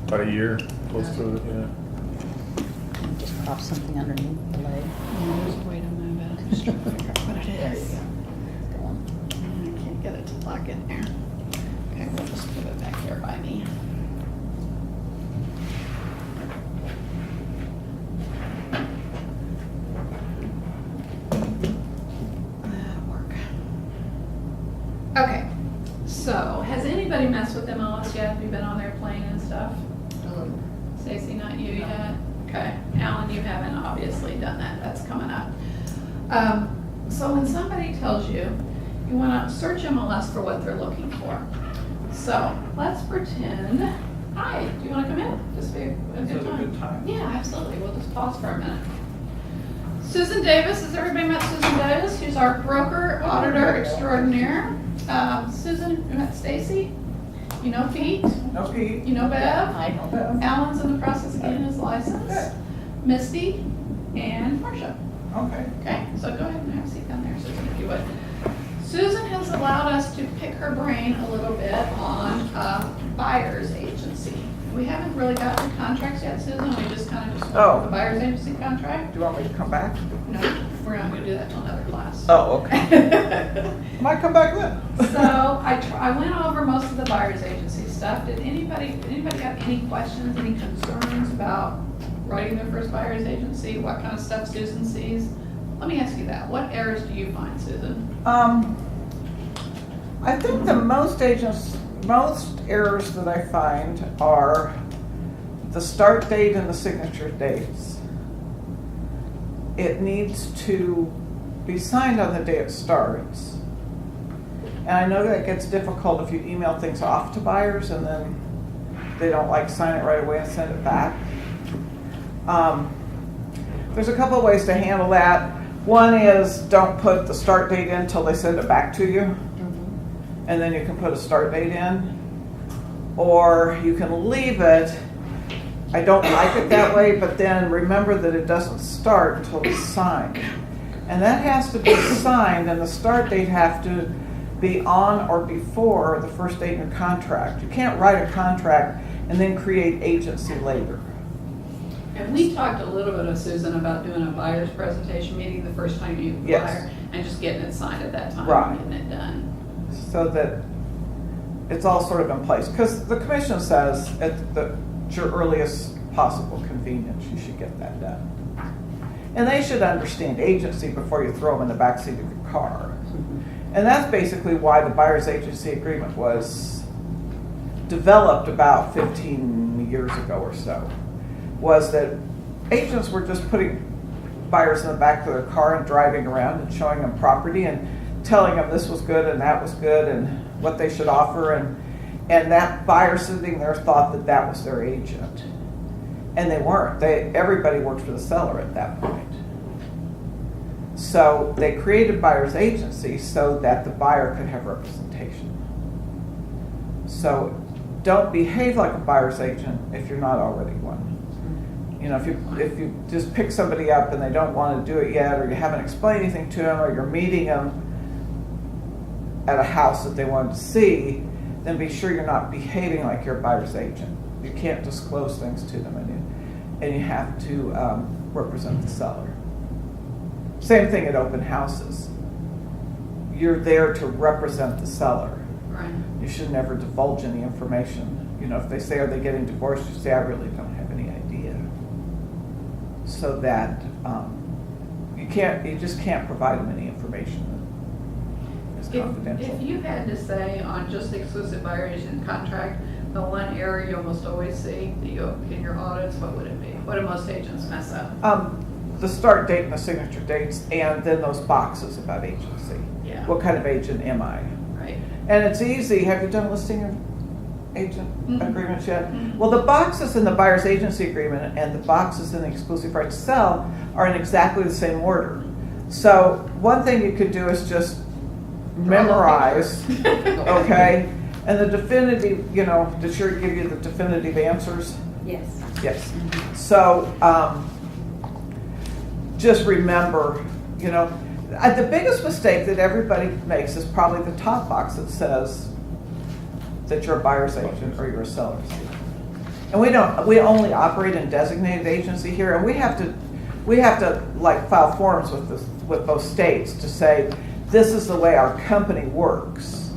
About a year, close to it. Yeah. Just pop something underneath the leg. There's a way to move it. Just trying to figure out what it There you is. go. Go on. I can't get it to lock in there. Okay, we'll just put it back here by me. That'll work. Okay, so has anybody messed with MLS yet? Have you been on there playing and stuff? Stacy, not you yet? Okay, Alan, you haven't obviously done that, that's coming up. So when somebody tells you, you wanna search MLS for what they're looking for. So let's pretend Hi, do you want to come in? Just be a Is good it a time. good time? Yeah, absolutely. We'll just pause for a minute. Susan Davis, has everybody met Susan Davis? She's our broker, auditor extraordinaire. Susan, you met Stacy? You know Pete? No, Pete. You know Bev? I Alan's in the process of getting his license. Okay. Misty and Marcia. Okay. Okay, so go ahead and have a seat down there, Susan, if you would. Susan has allowed us to pick her brain a little bit on buyer's agency. We haven't really gotten to contracts yet, Susan. We just kind of just went Oh. over the buyer's agency contract. Do you want me to come back? No, we're not going to do that till another class. Oh, okay. Might come back then. So I went over most of the buyer's agency stuff. Did anybody have any questions, any concerns about writing their first buyer's agency? What kind of stuff Susan sees? Let me ask you that. What errors do you find, Susan? I think the most errors that I find are the start date and the signature dates. It needs to be signed on the day it starts. And I know that gets difficult if you email things off to buyers and then they don't like sign it right away and send it back. There's a couple of ways to handle that. One is don't put the start date in until they send it back to you. And then you can put a start date in. Or you can leave it. I don't like it that way, but then remember that it doesn't start until it's signed. And that has to be signed, and the start date have to be on or before the first date in your contract. You can't write a contract and then create agency later. And we talked a little bit of Susan about doing a buyer's presentation meeting the first time you meet the Yes. buyer and just getting it signed at that time Right. and getting it done. So that it's all sort of in place. Because the commission says at your earliest possible convenience, you should get that done. And they should understand agency before you throw them in the backseat of your car. And that's basically why the buyer's agency agreement was developed about 15 years ago or so, was that agents were just putting buyers in the back of their car and driving around and showing them property and telling them this was good and that was good and what they should offer, and that buyer sitting there thought that that was their agent. And they weren't. Everybody worked for the seller at that point. So they created buyer's agency so that the buyer could have representation. So don't behave like a buyer's agent if you're not already one. You know, if you just pick somebody up and they don't want to do it yet, or you haven't explained anything to them, or you're meeting them at a house that they wanted to see, then be sure you're not behaving like you're a buyer's agent. You can't disclose things to them, and you have to represent the seller. Same thing at open houses. You're there to represent the seller. Right. You should never divulge any information. You know, if they say, are they getting divorced, you say, I really don't have any idea. So that you just can't provide them any information that is confidential. If you had to say on just the exclusive buyer agent contract, the one error you almost always see that in your audits, what would it be? What do most agents mess up? The start date and the signature dates, and then those boxes about agency. Yeah. What kind of agent am I? Right. And it's easy. Have you done listing of agent Mhm. agreements yet? Mhm. Well, the boxes in the buyer's agency agreement and the boxes in the exclusive right to sell are in exactly the same order. So one thing you could do is just memorize, okay? And the definitive, did she give you the definitive answers? Yes. Yes. So just remember, the biggest mistake that everybody makes is probably the top box that says that you're a buyer's agent or you're a seller's agent. And we only operate in designated agency here, and we have to like file forms with both states to say this is the way our company works.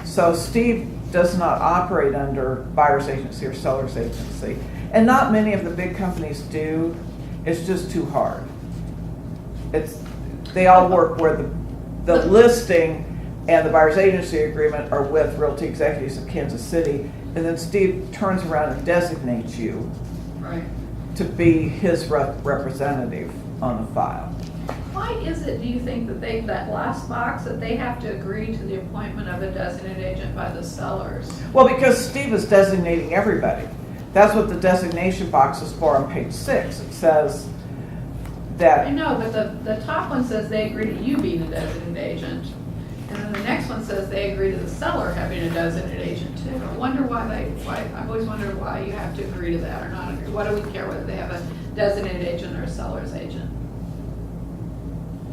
So Steve does not operate under buyer's agency or seller's agency, and not many of the big companies do. It's just too hard. They all work where the listing and the buyer's agency agreement are with Realty Executives of Kansas City, and then Steve turns around and designates you Right. to be his representative on the file. Why is it, do you think, that last box, that they have to agree to the appointment of a designated agent by the sellers? Well, because Steve is designating everybody. That's what the designation box is for on page 6. It says I that, know, but the top one says they agree to you being a designated agent. And then the next one says they agree to the seller having a designated agent too. I wonder I've always wondered why you have to agree to that or not agree. Why do we care whether they have a designated agent or a seller's agent?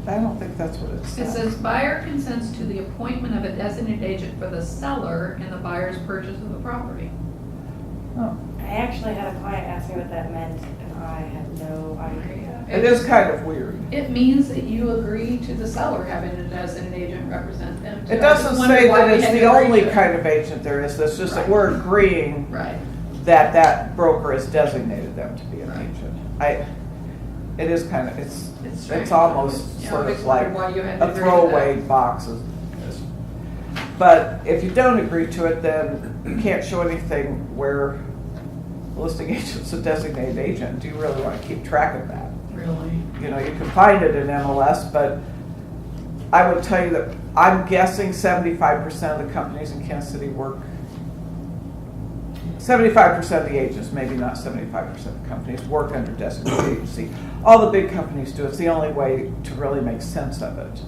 I don't think that's what it It says. says buyer consents to the appointment of a designated agent for the seller in the buyer's purchase of the property. Oh. I actually had a client ask me what that meant, and I had no idea. It is kind of weird. It means that you agree to the seller having a designated agent represent them. too. It I just doesn't wondered say why that we it's had to the agree only to it. kind of agent there is. It's just that Right. we're agreeing Right. that that broker has designated them to be an Right. agent. It is kind of, It's it's strange. almost Yeah, sort I of just like wondered why you had to a agree to throwaway that. box. But if you don't agree to it, then you can't show anything where the listing agent's a designated agent. Do you really want to keep track of that? Really? You know, you can find it in MLS, but I would tell you that I'm guessing 75% of the companies in Kansas City work, 75% of the agents, maybe not 75% of the companies, work under designated agency. All the big companies do. It's the only way to really make sense of it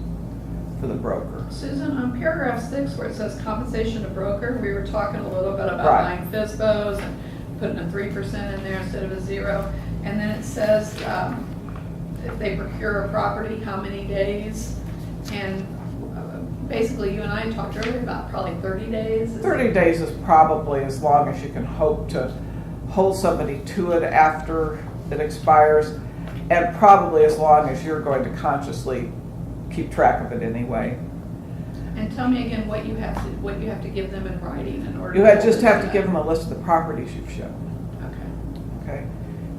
for the broker. Susan, on paragraph 6 where it says compensation to broker, we were talking a little bit about Right. buying FISBOs and putting a 3% in there instead of a 0. And then it says if they procure a property, how many days? And basically you and I talked earlier about probably 30 days. Is 30 days is probably as long as you can hope to hold somebody to it after it expires, and probably as long as you're going to consciously keep track of it anyway. And tell me again what you have to give them in writing in order. You just have to do give that. them a list of the properties you've shown, Okay. okay?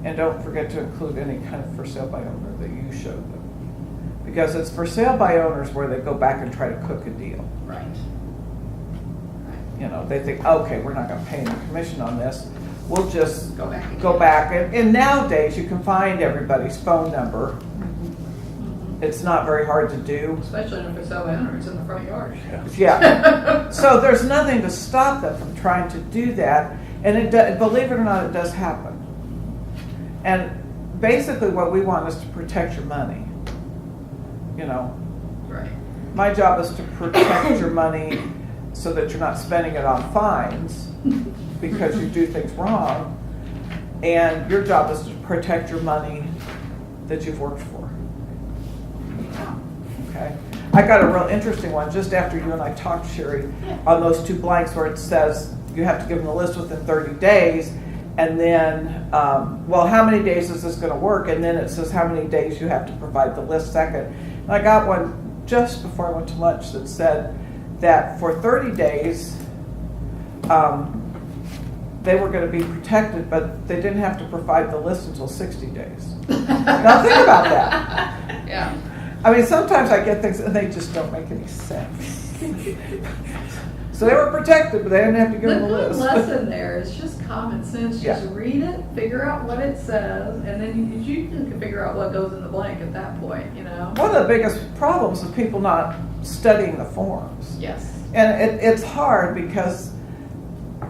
And don't forget to include any kind of for sale by owner that you showed them. Because it's for sale by owners where they go back and try to cook a deal. Right. You know, they think, okay, we're not gonna pay any commission on this. We'll just Go back and go get back. And nowadays, you can find everybody's phone number. Mhm. It's not very hard to do. Especially if it's so owner, it's in the front yard. Yeah. So there's nothing to stop them from trying to do that. And believe it or not, it does happen. And basically what we want is to protect your money. You know, Right. my job is to protect your money so that you're not spending it on fines because you do things wrong. And your job is to protect your money that you've worked for. Okay? I got a real interesting one just after you and I talked, Sherry, on those two blanks where it says you have to give them the list within 30 days. And then, well, how many days is this going to work? And then it says how many days you have to provide the list second. And I got one just before I went to lunch that said that for 30 days, they were going to be protected, but they didn't have to provide the list until 60 days. Now think about that. Yeah. I mean, sometimes I get things and they just don't make any sense. So they were protected, but they didn't have to give The them a good list. lesson there is just common sense. Yeah. Just read it, figure out what it says, and then you can figure out what goes in the blank at that point, you know? One of the biggest problems is people not studying the forms. Yes. And it's hard because,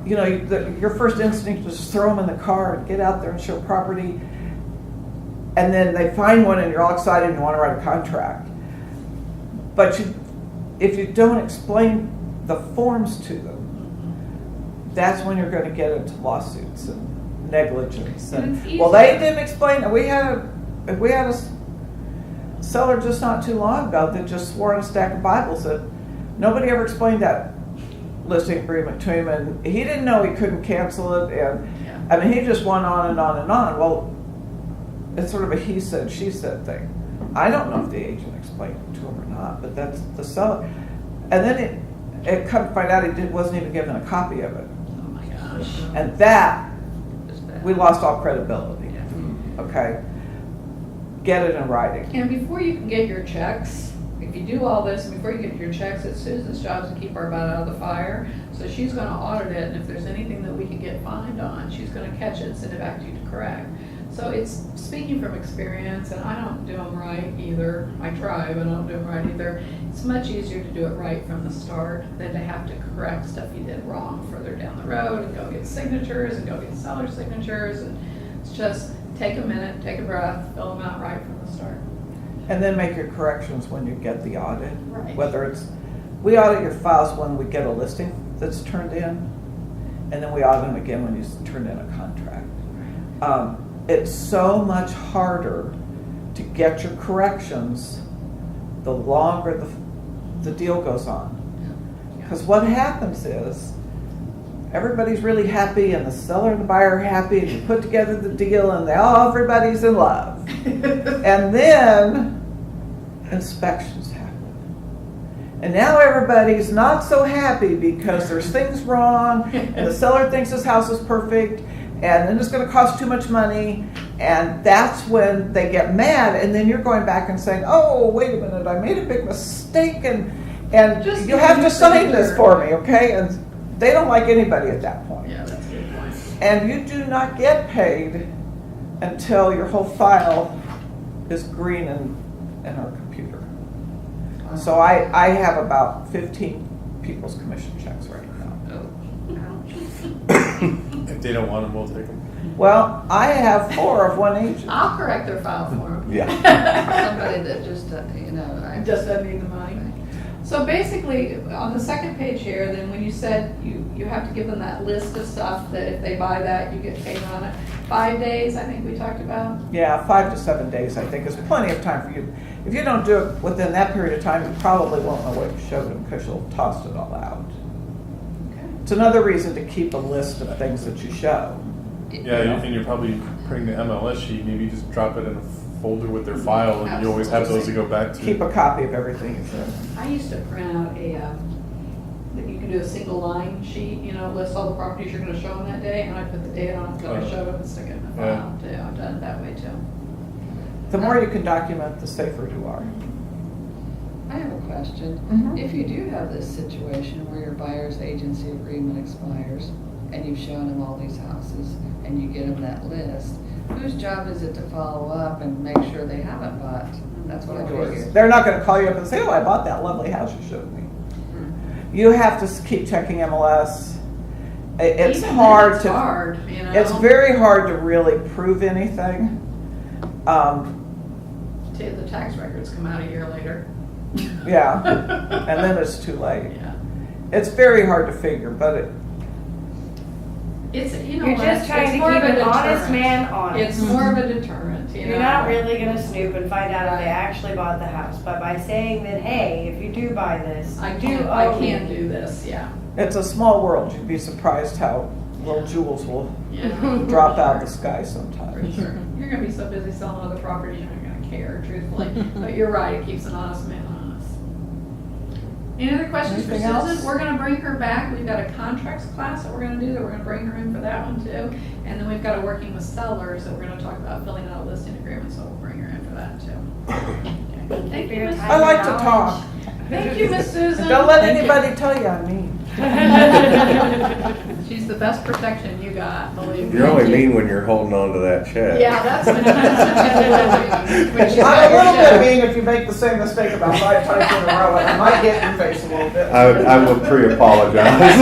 you know, your first instinct is to throw them in the car and get out there and show property. And then they find one and you're all excited and you want to write a contract. But if you don't explain the forms to them, that's when you're going to get into lawsuits and negligence. And it's And, well, they easy. didn't explain it. We had a seller just not too long ago that just swore on a stack of Bibles that nobody ever explained that listing agreement to him, and he didn't know he couldn't cancel it. And Yeah. I mean, he just went on and on and on. Well, it's sort of a he said, she said thing. I don't know if the agent explained it to him or not, but that's the seller. And then it come to find out he wasn't even given a copy of it. Oh my gosh. And that, It's bad. we lost all credibility. Yeah. Okay? Get it in writing. And before you can get your checks, if you do all this, and before you get your checks, it's Susan's job to keep our butt out of the fire. So she's gonna audit it, and if there's anything that we can get fined on, she's gonna catch it and send it back to you to correct. So it's speaking from experience, and I don't do them right either. I try, but I don't do them right either. It's much easier to do it right from the start than to have to correct stuff you did wrong further down the road and go get signatures and go get seller signatures. And it's just take a minute, take a breath, fill them out right from the start. And then make your corrections when you get the audit. Right. Whether it's, we audit your files when we get a listing that's turned in, and then we audit them again when you turn in a contract. It's so much harder to get your corrections the longer the deal goes on. Because what happens is, everybody's really happy, and the seller and the buyer are happy, and you put together the deal, and everybody's in love. And then inspections happen. And now everybody's not so happy because there's things wrong, and the seller thinks his house is perfect, and then it's going to cost too much money, and that's when they get mad, and then you're going back and saying, oh, wait a minute, I made a big mistake, and Just you have to give sign me this your- for me, okay? And they don't like anybody at that point. Yeah, that's a good point. And you do not get paid until your whole file is green in our computer. So I have about 15 people's commission checks right now. If they don't want them, we'll take them. Well, I have 4 of one agent. I'll correct their file for them. Yeah. Somebody that just, Just doesn't need the money. So basically, on the second page here, then when you said you have to give them that list of stuff that if they buy that, you get paid on it. 5 days, I think we talked about. Yeah, 5 to 7 days, I think, is plenty of time for you. If you don't do it within that period of time, you probably won't know what you showed them because you'll toss it all out. It's another reason to keep a list of things that you show. Yeah, and you're probably putting the MLS sheet, maybe just drop it in a folder with their file, and you always have those to go back to. Keep a copy of everything you show. I used to print out that you can do a single line sheet, list all the properties you're gonna show them that day, and I put the date on it that I showed them and stick it in the file too. I've done it that way too. The more you can document, the safer you are. I have a question. If you do have this situation where your buyer's agency agreement expires and you've shown them all these houses and you get them that list, whose job is it to follow up and make sure they haven't bought? That's what I figured. They're not going to call you up and say, oh, I bought that lovely house you showed me. You have to keep checking MLS. It's Even then, hard it's to. hard, It's very hard to really prove anything. Till the tax records come out a year later. Yeah, and then it's too late. Yeah. It's very hard to figure, but It's, You're just trying to keep an honest man honest. It's more of a deterrent, You're not really gonna snoop and find out if they actually bought the house, but by saying that, hey, if you do buy this, I you can't, do I owe can't me. do this, yeah. it's a small world. You'd be surprised how little jewels will Yeah. drop out of the sky For sometimes. sure. You're gonna be so busy selling other properties, you're not gonna care, truthfully. But you're right, it keeps an honest man honest. Any other questions for Anything Susan? else? We're gonna bring her back. We've got a contracts class that we're gonna do, that we're gonna bring her in for that one too. And then we've got a working with sellers that we're gonna talk about filling out a listing agreement, so we'll bring her in for that too. Okay. Thank you, Miss. I like to talk. Thank you, Miss Susan. Don't let anybody tell you I'm mean. She's the best protection you got, believe me. You're only mean when you're holding on to that check. Yeah, that's what she's got I'm a your little check. bit mean if you make the same mistake about 5 times in a row, and I might get in your face a little bit. I will pre-apologize.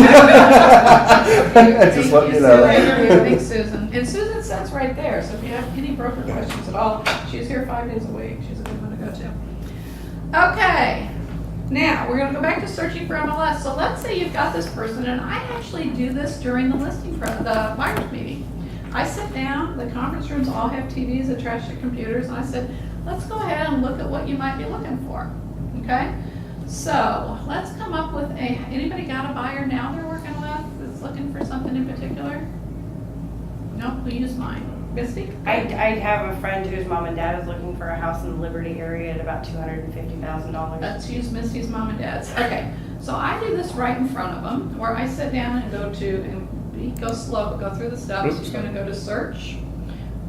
Just let you know. Thanks, Susan. And Susan sits right there, so if you have any broker questions at all, she's here 5 days a week. She's a good one to go to. Okay, now we're gonna go back to searching for MLS. So let's say you've got this person, and I actually do this during the the buyer's meeting. I sit down, the conference rooms all have TVs attached to computers, and I said, let's go ahead and look at what you might be looking for, okay? So let's come up with anybody got a buyer now they're working with that's looking for something in particular? No, who used mine? Misty? I have a friend whose mom and dad is looking for a house in the Liberty area at about $250,000. Let's use Misty's mom and dad's. Okay, so I do this right in front of them, where I sit down and go slow, but go through the steps. Oops. You're gonna go to search,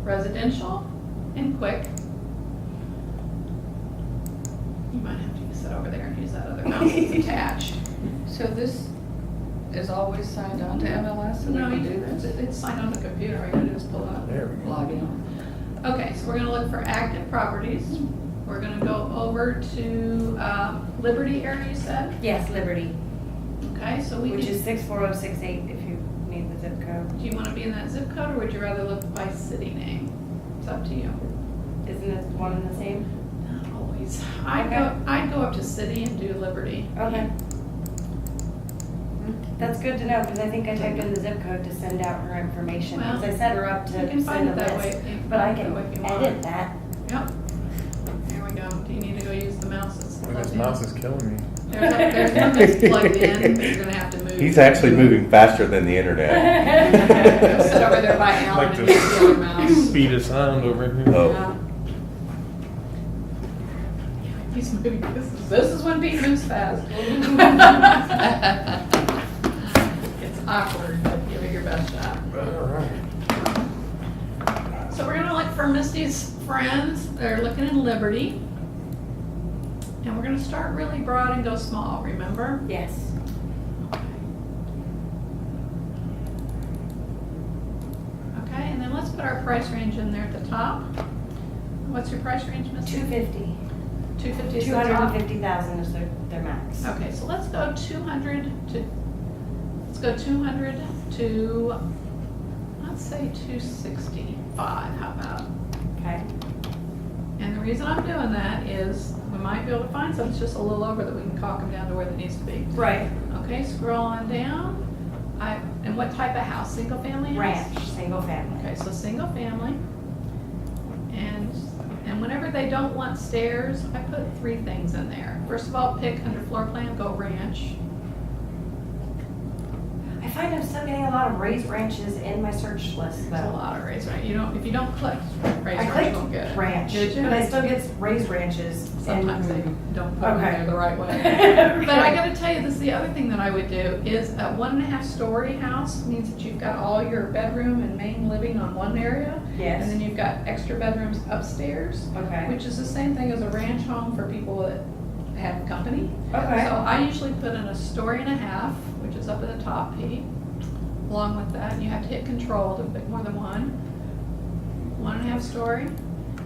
residential, and quick. You might have to sit over there and use that other mouse that's attached. So this is always signed on to MLS, and No, we you can do do, this? it's signed on the computer, all you gotta do is pull it up. There we go. Log in. Okay, so we're gonna look for active properties. We're gonna go over to Liberty area, you said? Yes, Liberty, Okay, so we which can, is 64068 if you need the zip code. do you wanna be in that zip code, or would you rather look by city name? It's up to you. Isn't it one and the same? Not always. Okay. I'd go up to city and do Liberty. Okay. That's good to know, because I think I typed in the zip code to send out her information, because I set her up to You can find send it a that way. list. You can But I find it can that way if you want. edit that. Yep. There we go. Do you need to go use the mouse that's Boy, plugged this in? mouse is killing me. There's one that's plugged in, but you're gonna have to move. He's actually moving faster than the Go internet. sit over there by Alan Like and to use the other mouse. speed of sound over here. Oh. Yeah. He's moving. This is when Pete moves fast. It's awkward, but give it your best shot. All right. So we're gonna look for Misty's friends. They're looking in Liberty. And we're gonna start really broad and go small, remember? Yes. Okay, and then let's put our price range in there at the top. What's your price range, Misty? 250. 250 is the top? 250,000 is their max. Okay, so let's go 200 to, let's go 200 to, let's say 265, how about? Okay. And the reason I'm doing that is we might be able to find something that's just a little over that we can caulk them down to where it needs to be. Right. Okay, scroll on down. And what type of house? Single family house? Ranch, single family. Okay, so single family. And whenever they don't want stairs, I put 3 things in there. First of all, pick under floor plan, go ranch. I find I'm still getting a lot of raised ranches in my search list There's a though. lot of raise, right? You don't, if you don't click raise, I ranch, you clicked won't get it. ranch, Did you? but I still get raised ranches. Sometimes they don't put them Okay. there the right way. Okay. But I gotta tell you, this is the other thing that I would do, is a 1.5 story house means that you've got all your bedroom and main living on one area. Yes. And then you've got extra bedrooms upstairs, Okay. which is the same thing as a ranch home for people that have company. Okay. So I usually put in 1.5 stories, which is up at the top, Pete. Along with that, you have to hit control to pick more than one. 1.5 story.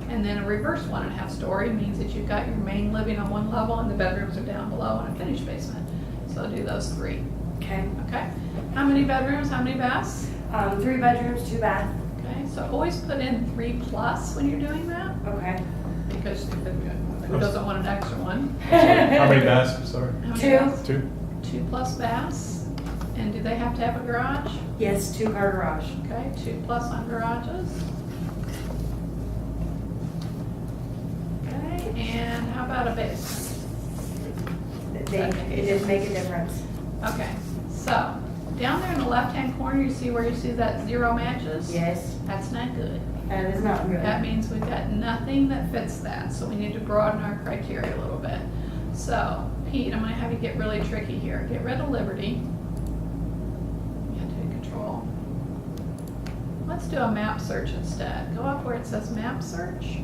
And then a reverse 1.5 story means that you've got your main living on one level and the bedrooms are down below and a finished basement. So do those 3. Okay. Okay? How many bedrooms, how many baths? 3 bedrooms, 2 bath. Okay, so always put in 3+ when you're doing that, Okay. because who doesn't want an extra one? How many baths? Sorry. How many 2. baths? 2. 2+ baths. And do they have to have a garage? Yes, 2-car garage. Okay, 2+ on garages. Okay, and how about a basement? It did make a difference. Okay, so down there in the left-hand corner, you see where you see that 0 matches? Yes, That's not good. that is not good. That means we've got nothing that fits that, so we need to broaden our criteria a little bit. So, Pete, I'm gonna have you get really tricky here. Get rid of Liberty. You have to hit control. Let's do a map search instead. Go up where it says map search.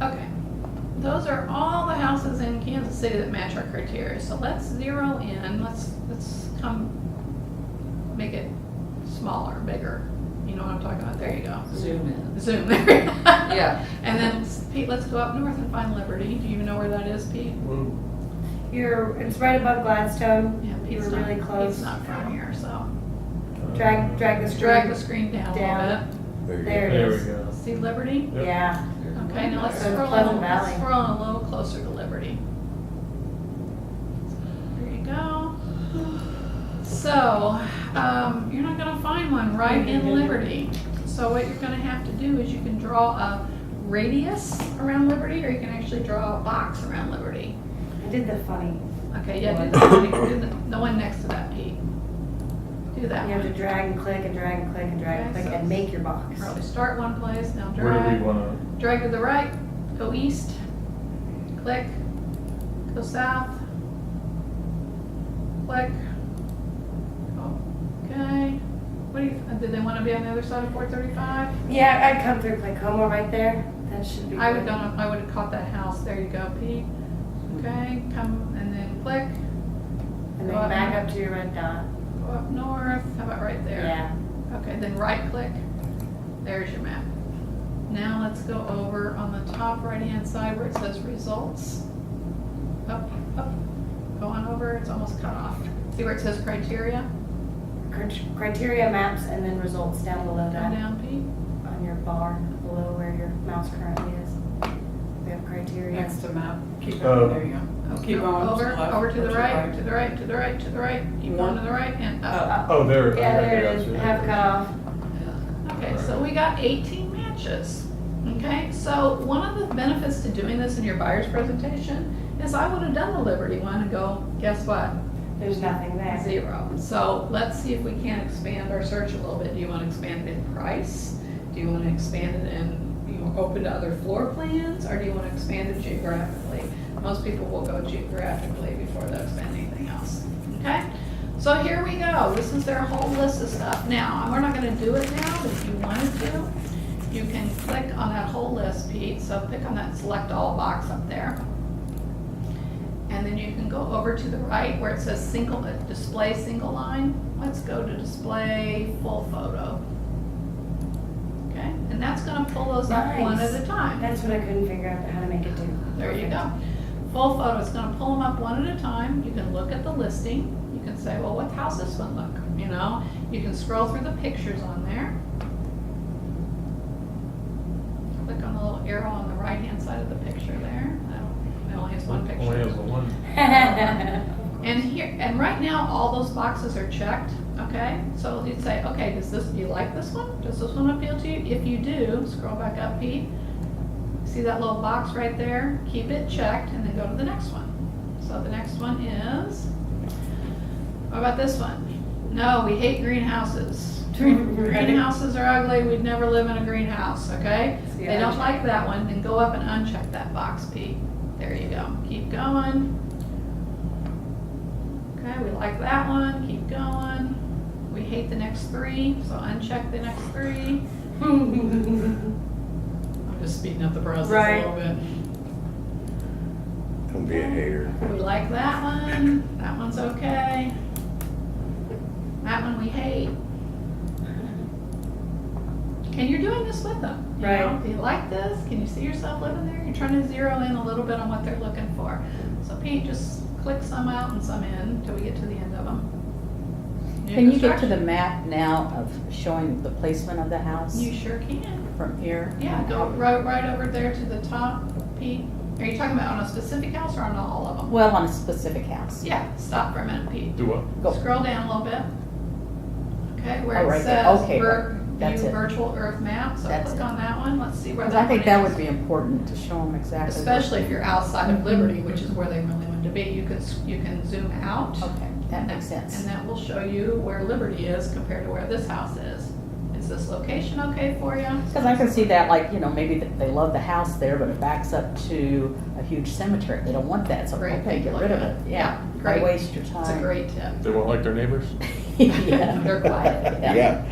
Okay, those are all the houses in Kansas City that match our criteria. So let's zero in, let's come, make it smaller, bigger. You know what I'm talking about? There you go. Zoom in. Zoom, there you go. Yeah. And then, Pete, let's go up north and find Liberty. Do you even know where that is, Pete? It's right above Gladstone. Yeah, You Pete's were really not, close. Pete's not from here, so. Drag the Let's screen. drag the screen down a Down. little There There it we is. go. bit. See Liberty? Yep. Yeah. Okay, now let's So scroll Pleasant on, Valley. let's scroll on a little closer to Liberty. There you go. So, you're not gonna find one right in Liberty. So what you're gonna have to do is you can draw a radius around Liberty, or you can actually draw a box around Liberty. I did the funny. Okay, yeah, do the one next to that, Pete. Do that You have to one. drag and click and drag and click and drag and Okay, click so- and make your box. Probably start one place, now Where do we drag. want Drag to the right, go east, click, go south, click. Okay. What do you, did they want to be on the other side of 435? Yeah, I'd come through Claycoma right there. That should be I would good. I would have caught that house. There you go, Pete. Okay, come and then click. And then back up to your red dot. Go up north, how about right there? Yeah. Okay, then right click, there's your map. Now let's go over on the top right-hand side where it says results. Up, up, go on over, it's almost cut off. See where it says criteria? Criteria, maps, and then results down below Go that. down, Pete. On your bar, below where your mouse currently is. We have criteria. Next to map, keep Oh. going, there you go. Keep going to Over, the left. over to the or right, to the right, to the right, to the right. Keep going to the right and up. Oh, there. Yeah, okay, there it gotcha. is, half cut off. Okay, so we got 18 matches. Okay, so one of the benefits to doing this in your buyer's presentation is I would have done the Liberty one and go, guess what? There's nothing there. 0. So let's see if we can expand our search a little bit. Do you want to expand it in price? Do you want to expand it in, open to other floor plans? Or do you want to expand it geographically? Most people will go geographically before they'll expand anything else. Okay? So here we go. This is their whole list of stuff. Now, we're not going to do it now, but if you wanted to, you can click on that whole list, Pete. So click on that select all box up there. And then you can go over to the right where it says display single line. Let's go to display full photo. Okay, and that's going to pull those up Nice. one at a time. That's what I couldn't figure out how to make it do. There you go. Full photo, it's going to pull them up one at a time. You can look at the listing. You can say, well, how's this one look? You can scroll through the pictures on there. Click on the little arrow on the right-hand side of the picture there. It only has one picture. Only has the one. And right now, all those boxes are checked, okay? So you'd say, okay, do you like this one? Does this one appeal to you? If you do, scroll back up, Pete. See that little box right there? Keep it checked and then go to the next one. So the next one is, what about this one? No, we hate greenhouses. Greenhouses are ugly, we'd never live in a greenhouse, okay? Yeah, They don't uncheck. like that one, then go up and uncheck that box, Pete. There you go. Keep going. Okay, we like that one. Keep going. We hate the next 3, so uncheck the next 3. I'm just speeding up the process Right. a little bit. Don't be a hater. We like that one. That one's okay. That one we hate. And you're doing this with them. You Right. know? Do you like this? Can you see yourself living there? You're trying to zero in a little bit on what they're looking for. So Pete, just click some out and some in until we get to the end of them. New Can you get to construction. the map now of showing the placement of the house You sure can. from here? Yeah, go right over there to the top, Pete. Are you talking about on a specific house or on all of them? Well, on a specific house. Yeah, stop for a minute, Pete. Do what? Go. Scroll down a little bit. Okay, where Oh, it right there. says Okay, right. That's view it. virtual earth map, so That's click it. on that one. Let's see where Because that I think one that is. would be important to show them exactly. Especially if you're outside of Mhm. Liberty, which is where they really want to be. You can zoom out. Okay, that makes sense. And that will show you where Liberty is compared to where this house is. Is this location okay for you? Because I can see that, like, maybe they love the house there, but it backs up to a huge cemetery. They don't want that, so Great okay, thing to get look rid of at. it. Yeah, Yeah, great. why waste your time? It's a great tip. They won't like their neighbors? Yeah. They're quiet. Yeah.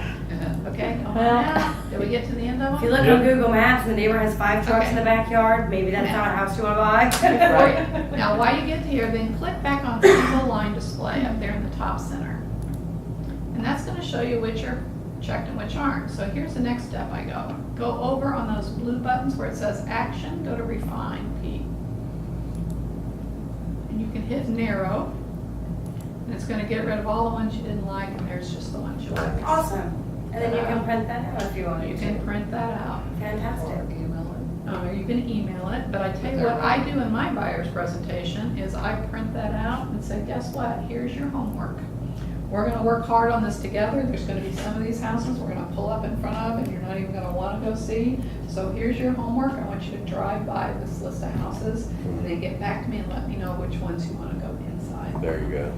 Okay, come on Well- now. Did we get to the end of them? If you look Yeah. on Google Maps and the neighbor has 5 trucks in the backyard, maybe that's not a house you wanna buy. Right. Now, while you get to here, then click back on single line display up there in the top center. And that's gonna show you which are checked and which aren't. So here's the next step I go. Go over on those blue buttons where it says action, go to refine, Pete. And you can hit narrow. And it's gonna get rid of all the ones you didn't like, and there's just the ones you like. Awesome. And then you can print that out if you want. You can print that out. Fantastic. Or email it. Or you can email it, but I tell you what I do in my buyer's presentation is I print that out and say, guess what? Here's your homework. We're gonna work hard on this together. There's gonna be some of these houses we're gonna pull up in front of and you're not even gonna wanna go see. So here's your homework. I want you to drive by this list of houses and then get back to me and let me know which ones you wanna go inside. There you go.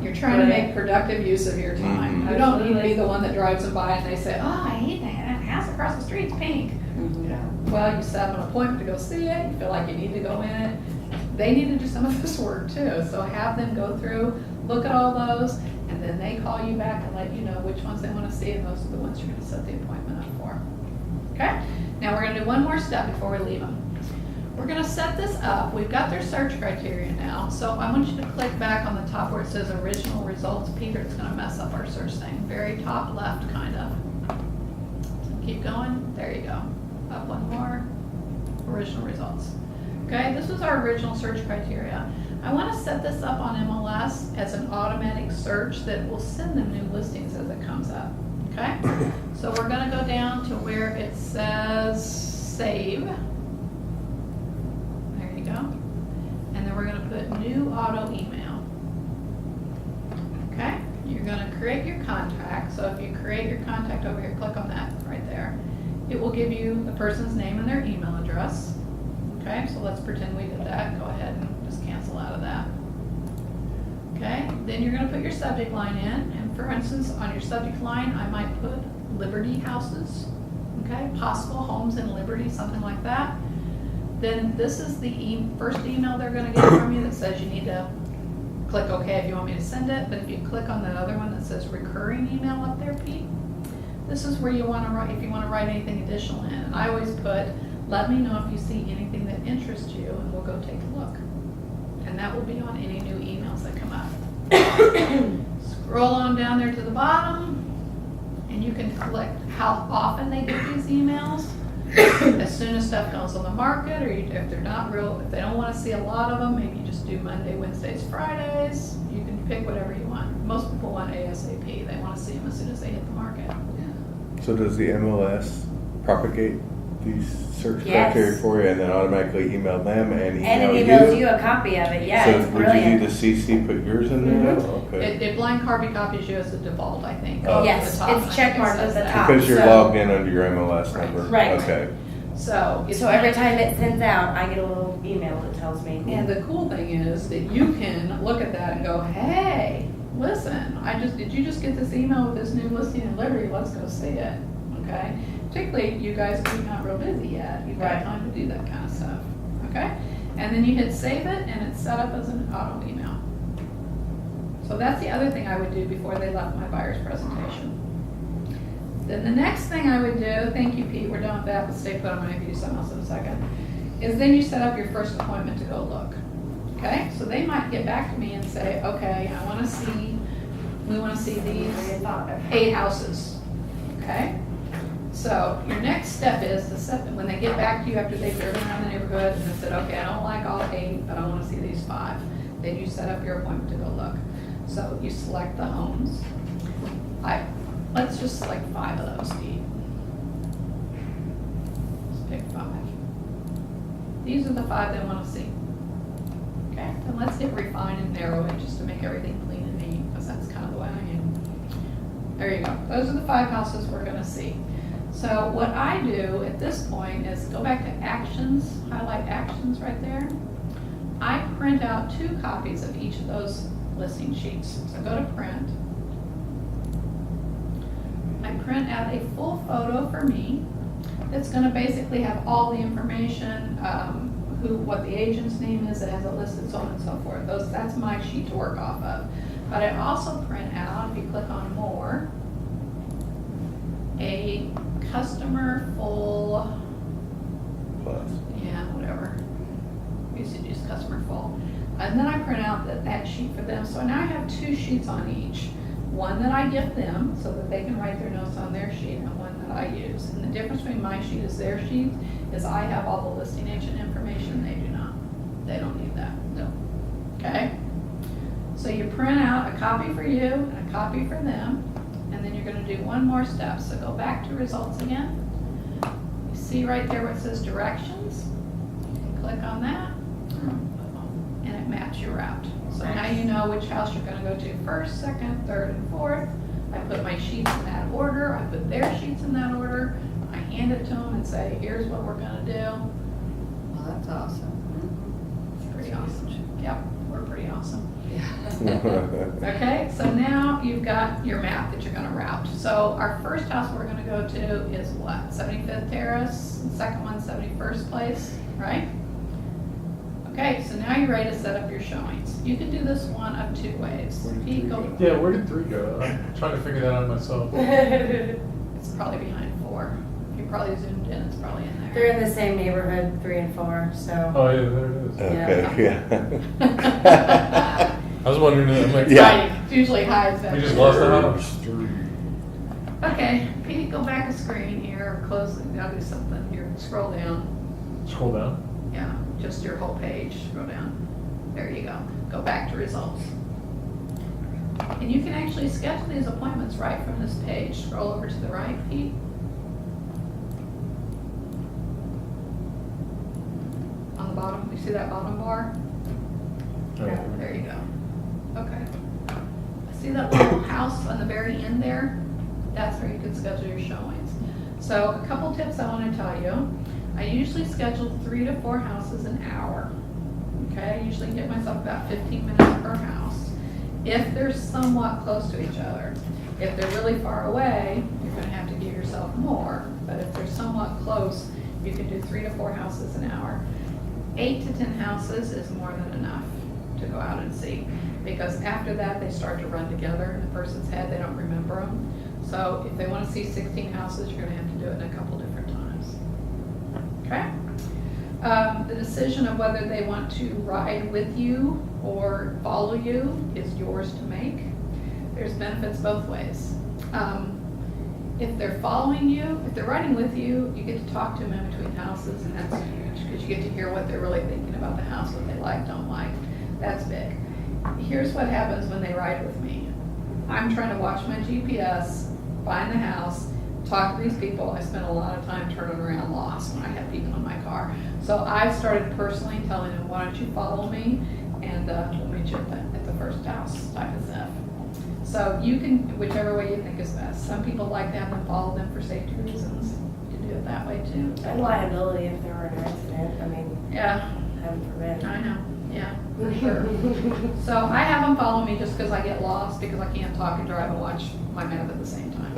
You're trying to make productive use of your time. Mhm. You don't need to be the one that drives them by and they say, oh, I hate that house across the street's pink. Mhm. Well, you set up an appointment to go see it, you feel like you need to go in it. They need to do some of this work too, so have them go through, look at all those, and then they call you back and let you know which ones they want to see, and those are the ones you're going to set the appointment up for. Okay? Now we're going to do one more step before we leave them. we're gonna set this up. We've got their search criteria now. So I want you to click back on the top where it says original results. Peter, it's gonna mess up our search thing. Very top left, kind of. So keep going. There you go. Up one more. Original results. Okay, this was our original search criteria. I want to set this up on MLS as an automatic search that will send them new listings as it comes up. Okay, so we're going to go down to where it says save. There you go. And then we're going to put new auto email. Okay, you're going to create your contact. So if you create your contact over here, click on that right there. It will give you the person's name and their email address. Okay, so let's pretend we did that. Go ahead and just cancel out of that. Okay, then you're going to put your subject line in. And for instance, on your subject line, I might put Liberty Houses. Okay, possible homes in Liberty, something like that. Then this is the first email they're going to get from you that says you need to click OK if you want me to send it. But if you click on that other one that says recurring email up there, Pete, this is where you want to write, if you want to write anything additional in. And I always put, let me know if you see anything that interests you, and we'll go take a look. And that will be on any new emails that come up. Scroll on down there to the bottom, and you can select how often they get these emails. As soon as stuff goes on the market, or if they're not real, if they don't want to see a lot of them, maybe you just do Monday, Wednesdays, Fridays. You can pick whatever you want. Most people want ASAP. They want to see them as soon as they hit the market. So does the MLS propagate these search Yes. criteria for you and then automatically email them and email And it emails you a copy of it, yeah, So it's would you brilliant. need to CC, put yours in there? Okay. It blind copies you as a default, I think. Oh. over Yes, the top. it's check marked at the top. Because you're so- logged in under your MLS Right. number? Right. Okay. So. it's So every time it sends out, I get a little email that tells me. And the cool thing is that you can look at that and go, hey, listen, did you just get this email with this new listing in Liberty? Let's go see it, okay? Particularly you guys who are not real busy yet. You've got Right. time to do that kind of stuff, okay? And then you hit save it and it's set up as an auto email. So that's the other thing I would do before they left my buyer's presentation. Then the next thing I would do, thank you Pete, we're done with that, but stay put, I'm gonna give you something else in a second, is then you set up your first appointment to go look. Okay, so they might get back to me and say, okay, we wanna see these 8 houses, okay? So your next step is to set, when they get back to you after they've driven around the neighborhood and they said, okay, I don't like all 8, but I wanna see these 5. Then you set up your appointment to go look. So you select the homes. Let's just select 5 of those, Pete. Let's pick 5. These are the 5 they wanna see. Okay, and let's hit refine and narrow it just to make everything clean and neat, because that's kind of the way I am. There you go. Those are the 5 houses we're gonna see. So what I do at this point is go back to actions, highlight actions right there. I print out 2 copies of each of those listing sheets. So go to print. I print out a full photo for me. It's gonna basically have all the information, what the agent's name is, it has it listed, so on and so forth. That's my sheet to work off of. But I also print out, if you click on more, a customer full, Plus. yeah, whatever. We used to use customer full. And then I print out that sheet for them. So now I have 2 sheets on each. One that I gift them so that they can write their notes on their sheet, and one that I use. And the difference between my sheet is their sheet is I have all the listing agent information, they do not. They don't need that, no. Okay? So you print out a copy for you and a copy for them, and then you're gonna do one more step. So go back to results again. You see right there where it says directions? You click on that, and it maps your route. So now you know which house you're gonna go to first, second, third, and fourth. I put my sheets in that order, I put their sheets in that order, I hand it to them and say, here's what we're gonna do. Well, that's awesome. It's pretty awesome. Yep, we're pretty awesome. Yeah. Okay, so now you've got your map that you're gonna route. So our first house we're gonna go to is what? 75th Terrace, the second one 71st Place, right? Okay, so now you're ready to set up your showings. You can do this one of 2 ways. Where did Pete, 3 go. go? Yeah, where did 3 go? I'm trying to figure that out myself. It's probably behind 4. You probably zoomed in, it's probably in They're there. in the same neighborhood, 3 and 4, so. Oh, yeah, there it is. Okay, yeah. I was wondering, I'm like, Yeah. Right, it usually hides that. we just lost the house. Okay, Pete, go back a screen here, or close, I'll do something here, scroll down. Scroll down. Yeah, just your whole page, scroll down. There you go. Go back to results. And you can actually schedule these appointments right from this page. Scroll over to the right, Pete. On the bottom, you see that bottom bar? Oh. There you go. Okay. See that little house on the very end there? That's where you can schedule your showings. So a couple tips I want to tell you. I usually schedule 3 to 4 houses an hour. Okay, I usually get myself about 15 minutes per house. If they're somewhat close to each other. If they're really far away, you're gonna have to give yourself more. But if they're somewhat close, you can do 3 to 4 houses an hour. 8 to 10 houses is more than enough to go out and see. Because after that, they start to run together in the person's head, they don't remember them. So if they wanna see 16 houses, you're gonna have to do it in a couple different times. Okay? The decision of whether they want to ride with you or follow you is yours to make. There's benefits both ways. If they're following you, if they're riding with you, you get to talk to them in between houses, and that's huge, because you get to hear what they're really thinking about the house, what they like, don't like. That's big. Here's what happens when they ride with me. I'm trying to watch my GPS, find the house, talk to these people. I spend a lot of time turning around lost when I have people in my car. So I've started personally telling them, why don't you follow me, and we'll meet you at the first house type of stuff. So you can, whichever way you think is best. Some people like to have them follow them for safety reasons. You can do it that way too. And liability if there were an accident, I mean, Yeah, heaven forbid. I know, yeah, for sure. So I have them follow me just because I get lost, because I can't talk and drive and watch my map at the same time.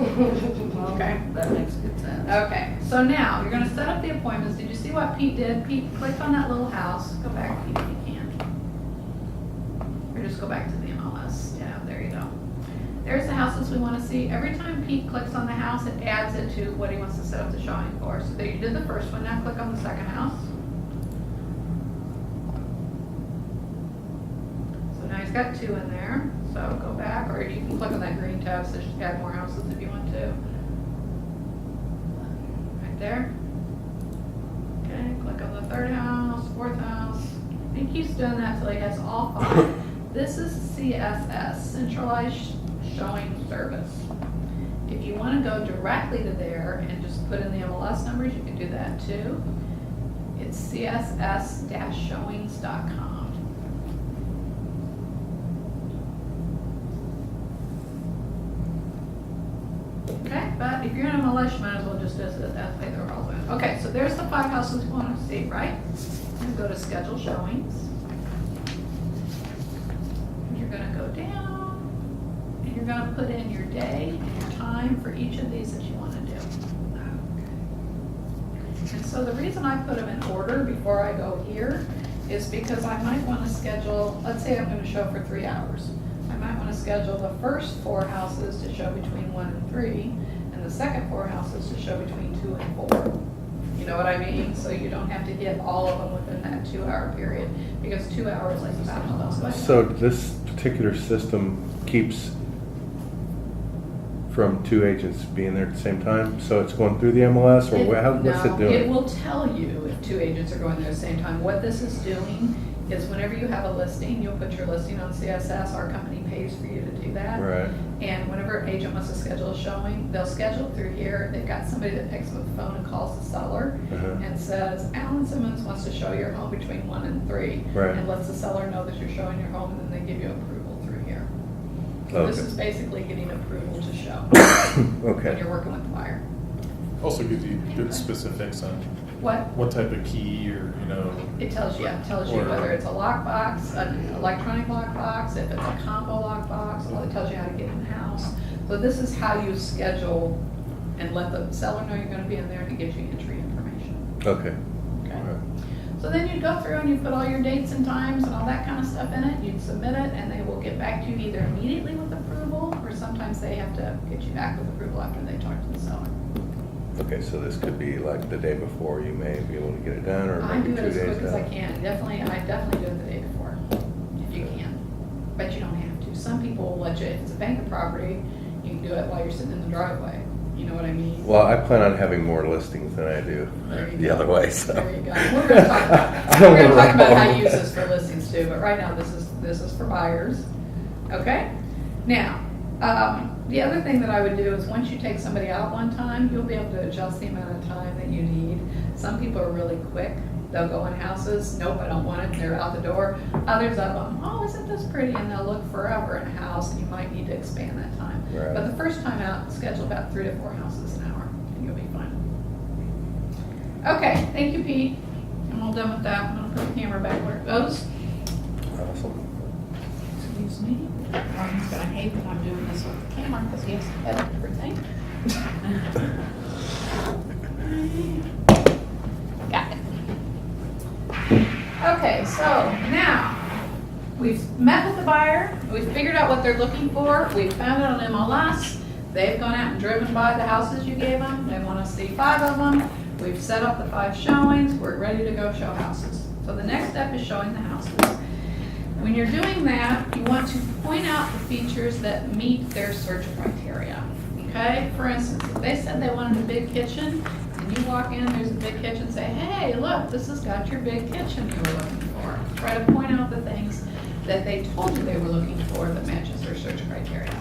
Okay? That makes good sense. Okay, so now you're gonna set up the appointments. Did you see what Pete did? Pete clicked on that little house. Go back, Pete, if you can. Or just go back to the MLS. Yeah, there you go. There's the houses we wanna see. Every time Pete clicks on the house, it adds it to what he wants to set up the showing for. So there you did the first one. Now click on the second house. So now he's got 2 in there. So go back, or you can click on that green tab, so just add more houses if you want to. Right there. Okay, click on the 3rd house, 4th house. He keeps doing that till he has all 5. This is CSS, Centralized Showing Service. If you want to go directly to there and just put in the MLS numbers, you can do that too. It's css-showings.com. Okay, but if you're in MLS, you might as well just visit that way they're all in. Okay, so there's the 5 houses you want to see, right? And go to schedule showings. And you're gonna go down, and you're gonna put in your day and your time for each of these that you want to do. And so the reason I put them in order before I go here is because I might want to schedule, let's say I'm going to show for 3 hours. I might want to schedule the first 4 houses to show between 1 and 3, and the second 4 houses to show between 2 and 4. You know what I mean? So you don't have to hit all of them within that 2-hour period, because 2 hours is about how those go. So this particular system keeps from 2 agents being there at the same time? So it's going through the MLS, or what's it No, doing? it will tell you if 2 agents are going there at the same time. What this is doing is whenever you have a listing, you'll put your listing on CSS. Our company pays for you to do that. Right. And whenever an agent wants to schedule a showing, they'll schedule it through here. They've got somebody that picks up the phone and calls the seller Uh-huh. and says, Alan Simmons wants to show your home between 1 and 3. Right. And lets the seller know that you're showing your home, and then they give you approval through here. So this Okay. is basically getting approval to show when Okay. you're working with the buyer. Also gives you good specifics on What? what type of key or, It tells you, Or- whether it's a lockbox, an electronic lockbox, if it's a combo lockbox, it tells you how to get in the house. So this is how you schedule and let the seller know you're gonna be in there, and it gives you entry information. Okay. Okay. All right. So then you go through and you put all your dates and times and all that kind of stuff in it, you'd submit it, and they will get back to you either immediately with approval, or sometimes they have to get you back with approval after they talk to the seller. Okay, so this could be like the day before, you may be able to get it done, or I maybe do 2 it as days quick as I out. can. I definitely do it the day before, if you can. But you don't have to. Some people will let you, if it's a vacant property, you can do it while you're sitting in the driveway. You know what I mean? Well, I plan on having more listings than I do There you the go. other way, so. There you go. We're gonna talk about, I don't we're gonna wanna talk about how roll. to use this for listings too, but right now this is for buyers. Okay? Now, the other thing that I would do is once you take somebody out one time, you'll be able to adjust the amount of time that you need. Some people are really quick. They'll go in houses, nope, I don't want it, and they're out the door. Others of them, oh, isn't this pretty? And they'll look forever in a house, and you might need to expand that time. Right. But the first time out, schedule about 3 to 4 houses an hour, and you'll be fine. Okay, thank you, Pete. I'm all done with that. I'm gonna put the camera back where it goes. Awesome. Excuse me. Ron's gonna hate that I'm doing this with the camera because he has to edit everything. Got it. Okay, so now we've met with the buyer, we've figured out what they're looking for, we've found it on MLS. They've gone out and driven by the houses you gave them. They want to see 5 of them. We've set up the 5 showings. We're ready to go show houses. So the next step is showing the houses. When you're doing that, you want to point out the features that meet their search criteria. Okay? For instance, if they said they wanted a big kitchen, and you walk in, there's a big kitchen, say, hey, look, this has got your big kitchen you were looking for. Try to point out the things that they told you they were looking for that matches their search criteria.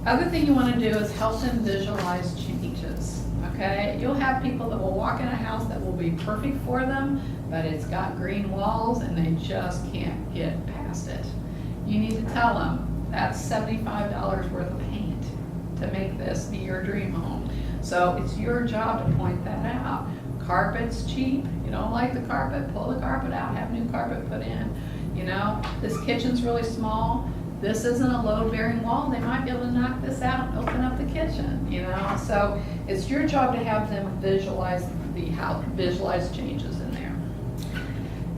Other thing you want to do is help them visualize changes. Okay? You'll have people that will walk in a house that will be perfect for them, but it's got green walls and they just can't get past it. You need to tell them that's $75 worth of paint to make this be your dream home. So it's your job to point that out. Carpet's cheap. You don't like the carpet, pull the carpet out, have new carpet put in. You know, this kitchen's really small. This isn't a load-bearing wall. They might be able to knock this out and open up the kitchen, you know? So it's your job to have them visualize visualize changes in there.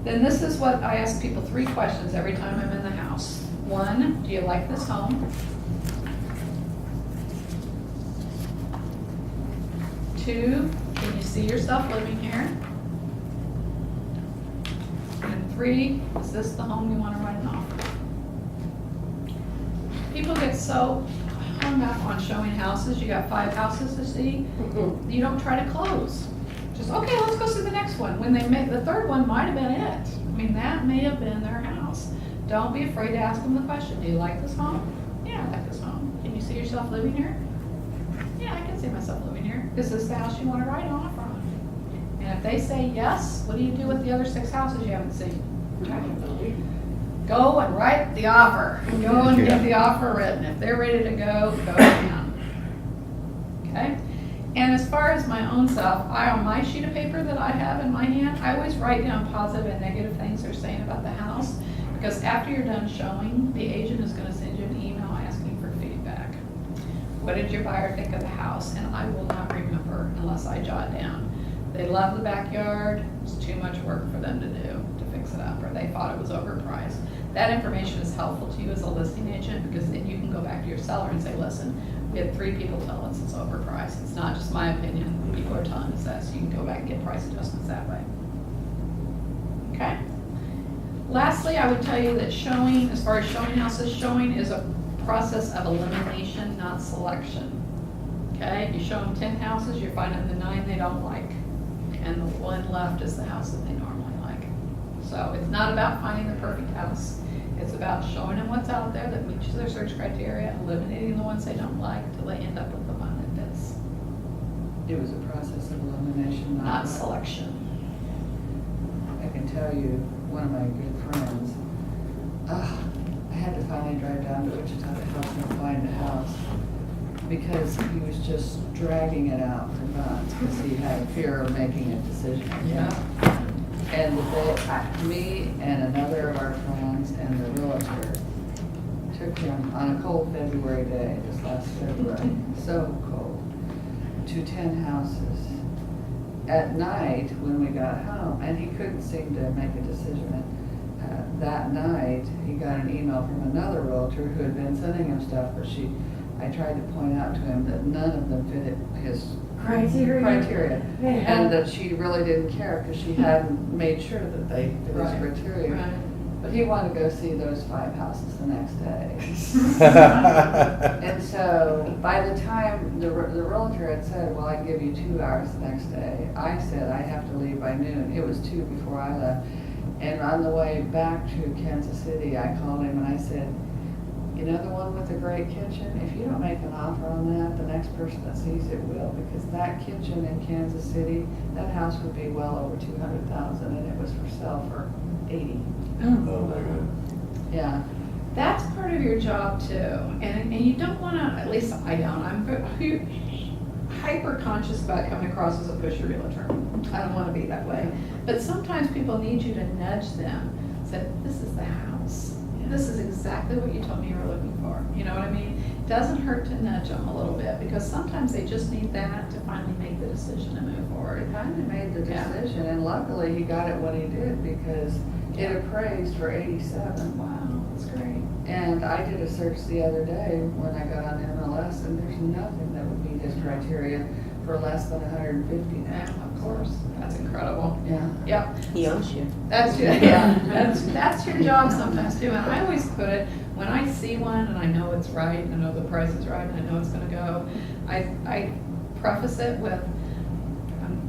Then this is what I ask people 3 questions every time I'm in the house. 1, do you like this home? 2, can you see yourself living here? And 3, is this the home you want to write an offer? People get so hung up on showing houses. You got 5 houses to see. You don't try to close. Just, okay, let's go see the next one. When they make, the 3rd one might have been it. I mean, that may have been their house. Don't be afraid to ask them the question, do you like this home? Yeah, I like this home. Can you see yourself living here? Yeah, I can see myself living here. Is this the house you want to write an offer on? And if they say yes, what do you do with the other 6 houses you haven't seen? Go and write the offer. Go and get the offer written. If they're ready to go down. Okay? And as far as my own self, on my sheet of paper that I have in my hand, I always write down positive and negative things they're saying about the house. Because after you're done showing, the agent is going to send you an email asking for feedback. What did your buyer think of the house? And I will not remember unless I jot down. They love the backyard. It's too much work for them to do to fix it up, or they thought it was overpriced. That information is helpful to you as a listing agent because then you can go back to your seller and say, listen, we had 3 people tell us it's overpriced. It's not just my opinion. People are telling us that, so you can go back and get price adjustments that way. Okay? Lastly, I would tell you that showing, as far as showing houses, showing is a process of elimination, not selection. Okay? If you show them 10 houses, you're finding the 9 they don't like. And the 1 left is the house that they normally like. So it's not about finding the perfect house. It's about showing them what's out there that meets their search criteria, eliminating the ones they don't like until they end up with the one that fits. It was a process of elimination, Not selection. I can tell you, one of my good friends, I had to finally drive down to Wichita to help him find a house because he was just dragging it out for months because he had fear of making a decision. Yeah. And me and another of our friends and the realtor took him on a cold February day, this last February, so cold, to 10 houses. At night, when we got home, and he couldn't seem to make a decision, that night, he got an email from another realtor who had been sending him stuff, but she I tried to point out to him that none of them fit his Criteria. criteria. Yeah. And that she really didn't care because she hadn't made sure that they fit his Right. criteria. Right. But he wanted to go see those 5 houses the next day. And so by the time the realtor had said, well, I can give you 2 hours the next day, I said I have to leave by noon. It was 2 before I left. And on the way back to Kansas City, I called him and I said, you know the one with the great kitchen? If you don't make an offer on that, the next person that sees it will, because that kitchen in Kansas City, that house would be well over 200,000 and it was for sale for 80. Oh my God. Yeah. That's part of your job too, and you don't want to, at least I don't, I'm hyper conscious about coming across as a pushy realtor. I don't want to be that way. But sometimes people need you to nudge them, say, this is the house. This is exactly what you told me you were looking for. You know what I mean? It doesn't hurt to nudge them a little bit, because sometimes they just need that to finally make the decision to move forward. He finally made the Yeah. decision, and luckily he got it when he did, because it appraised for 87. Wow, that's great. And I did a search the other day when I got on MLS, and there's nothing that would meet his criteria for less than 150 now. Of course, that's incredible. Yeah. Yep. He owes you. That's yeah. That's your job sometimes too. And I always put it, when I see one and I know it's right, and I know the price is right, and I know it's going to go, I preface it with,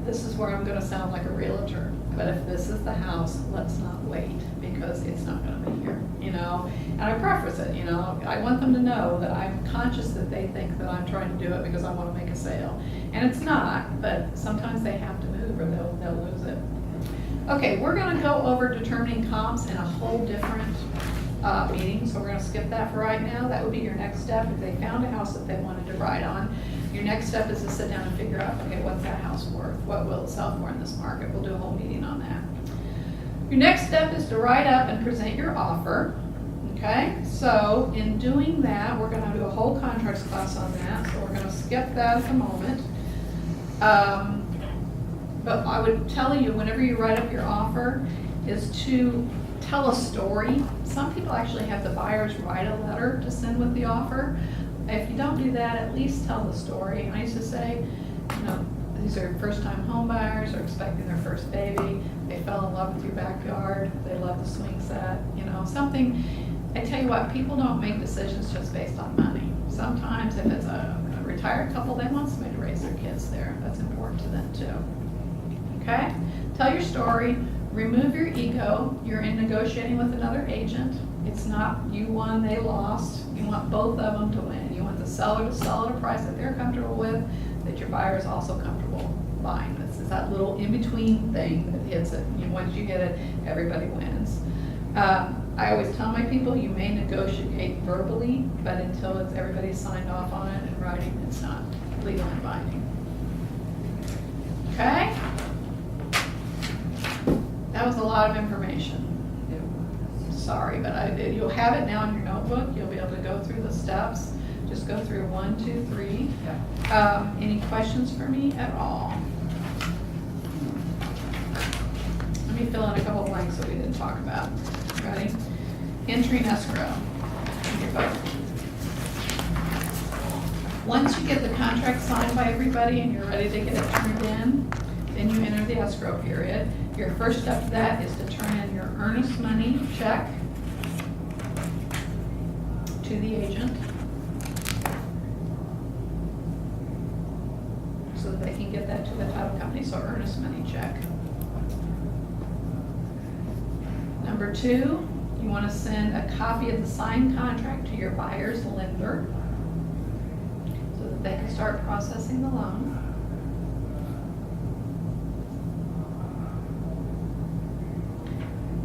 this is where I'm going to sound like a realtor. But if this is the house, let's not wait, because it's not going to be here, you know. And I preface it, you know. I want them to know that I'm conscious that they think that I'm trying to do it because I want to make a sale, and it's not. But sometimes they have to move, or they'll lose it. Okay, we're going to go over determining comps in a whole different meeting, so we're going to skip that for right now. That would be your next step. If they found a house that they wanted to ride on, your next step is to sit down and figure out, okay, what's that house worth? What will it sell for in this market? We'll do a whole meeting on that. Your next step is to write up and present your offer. Okay, so in doing that, we're going to do a whole contracts class on that, so we're going to skip that at the moment. But I would tell you, whenever you write up your offer, is to tell a story. Some people actually have the buyers write a letter to send with the offer. If you don't do that, at least tell the story. I used to say, you know, these are first-time home buyers, are expecting their first baby, they fell in love with your backyard, they love the swing set, you know, something. I tell you what, people don't make decisions just based on money. Sometimes if it's a retired couple, they want somebody to raise their kids there. That's important to them too. Okay? Tell your story, remove your ego. You're in negotiating with another agent. It's not you won, they lost. You want both of them to win. You want the seller to sell at a price that they're comfortable with, that your buyer is also comfortable buying. This is that little in-between thing that hits it. Once you get it, everybody wins. I always tell my people, you may negotiate verbally, but until everybody's signed off on it in writing, it's not legal and binding. Okay? That was a lot of information. Sorry, but you'll have it now in your notebook. You'll be able to go through the steps. Just go through 1, 2, 3. Any questions for me at all? Let me fill in a couple blanks that we didn't talk about. Ready? Entering escrow. Your vote. Once you get the contract signed by everybody and you're ready to get it turned in, then you enter the escrow period. Your first step to that is to turn in your earnest money check to the agent so that they can get that to the title company. So earnest money check. Number 2, you want to send a copy of the signed contract to your buyer's lender so that they can start processing the loan.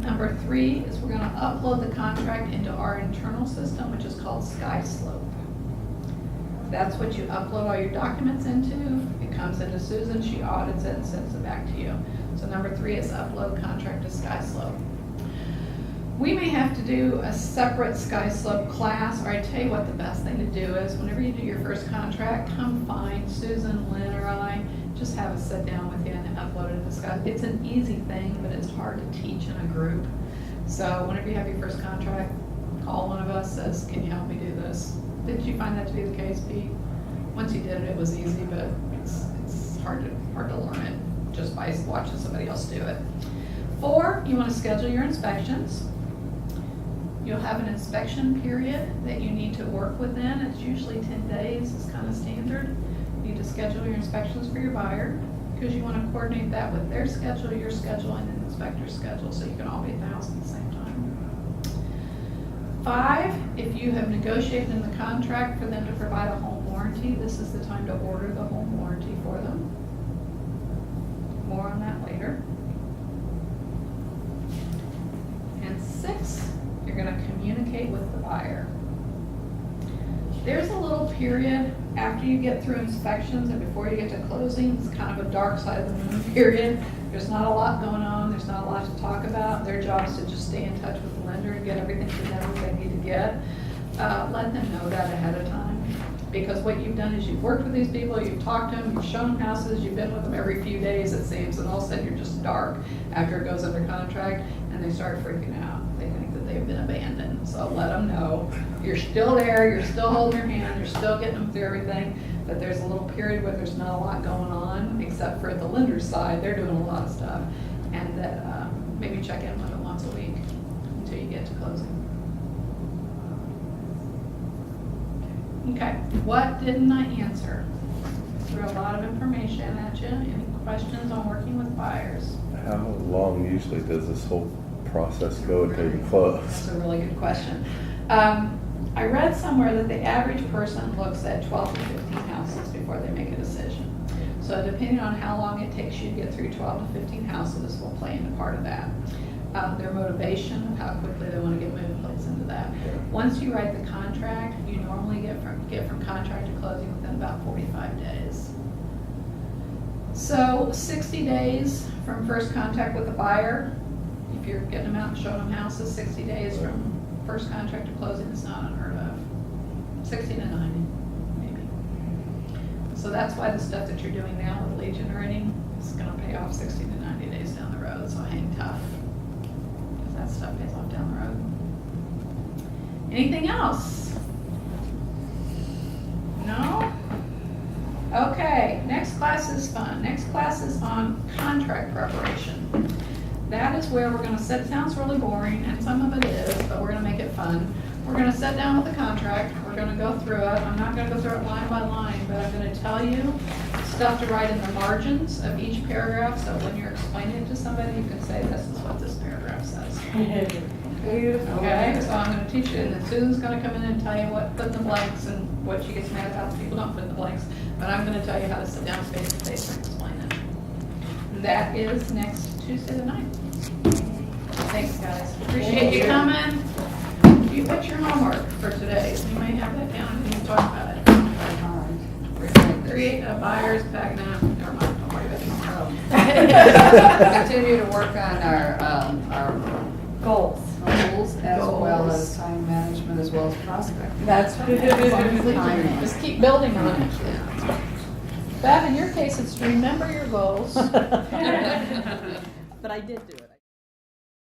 Number 3 is we're going to upload the contract into our internal system, which is called SkySlope. That's what you upload all your documents into. It comes into Susan, she audits it and sends it back to you. So number 3 is upload contract to SkySlope. We may have to do a separate SkySlope class, or I tell you what the best thing to do is, whenever you do your first contract, come find Susan, Lynn, or I, just have us sit down with you and upload it to SkySlope. It's an easy thing, but it's hard to teach in a group. So whenever you have your first contract, call one of us, says, can you help me do this? Did you find that to be the case, Pete? Once you did it, it was easy, but it's hard to learn it just by watching somebody else do it. 4, you want to schedule your inspections. You'll have an inspection period that you need to work within. It's usually 10 days, it's kind of standard. You need to schedule your inspections for your buyer because you want to coordinate that with their schedule, your schedule, and the inspector's schedule so you can all be at the house at the same time. 5, if you have negotiated in the contract for them to provide a home warranty, this is the time to order the home warranty for them. More on that later. And 6, you're going to communicate with the buyer. There's a little period after you get through inspections and before you get to closing. It's kind of a dark side of the moon period. There's not a lot going on. There's not a lot to talk about. Their job is to just stay in touch with the lender and get everything to them that they need to get. Let them know that ahead of time. Because what you've done is you've worked with these people, you've talked to them, you've shown them houses, you've been with them every few days, it seems, and all of a sudden you're just dark after it goes under contract, and they start freaking out. They think that they've been abandoned. So let them know you're still there, you're still holding their hand, you're still getting them through everything, but there's a little period where there's not a lot going on, except for the lender's side, they're doing a lot of stuff, and that maybe check in with them once a week until you get to closing. Okay, what didn't I answer? Threw a lot of information at you. Any questions on working with buyers? How long usually does this whole process go until you close? That's a really good question. I read somewhere that the average person looks at 12 to 15 houses before they make a decision. So depending on how long it takes you to get through 12 to 15 houses will play into part of that. Their motivation, how quickly they want to get moved, plays into that. Once you write the contract, you normally get from contract to closing within about 45 days. So 60 days from first contact with the buyer, if you're getting them out and showing them houses, 60 days from first contract to closing is not unheard of. 60 to 90, maybe. So that's why the stuff that you're doing now with lead generating is going to pay off 60 to 90 days down the road, so hang tough. That stuff pays off down the road. Anything else? No? Okay, next class is fun. Next class is on contract preparation. That is where we're going to sit. It sounds really boring, and some of it is, but we're going to make it fun. We're going to sit down with the contract. We're going to go through it. I'm not going to go through it line by line, but I'm going to tell you stuff to write in the margins of each paragraph, so when you're explaining it to somebody, you can say, this is what this paragraph says. Beautiful. Okay, so I'm going to teach you, and then Susan's going to come in and tell you what put in the blanks and what she gets mad about if people don't put in the blanks. But I'm going to tell you how to sit down face to face and explain it. That is next Tuesday the 9th. Thanks, guys. Appreciate you coming. You put your homework for today, so you may have that down and you can talk about it. Create a buyer's pack. Now, never mind. Don't worry about it. Continue to work on our Goals. goals as well as time management as well as prospecting. That's Timing. just keep building on it. Bev, in your case, it's to remember your goals. But I did do it.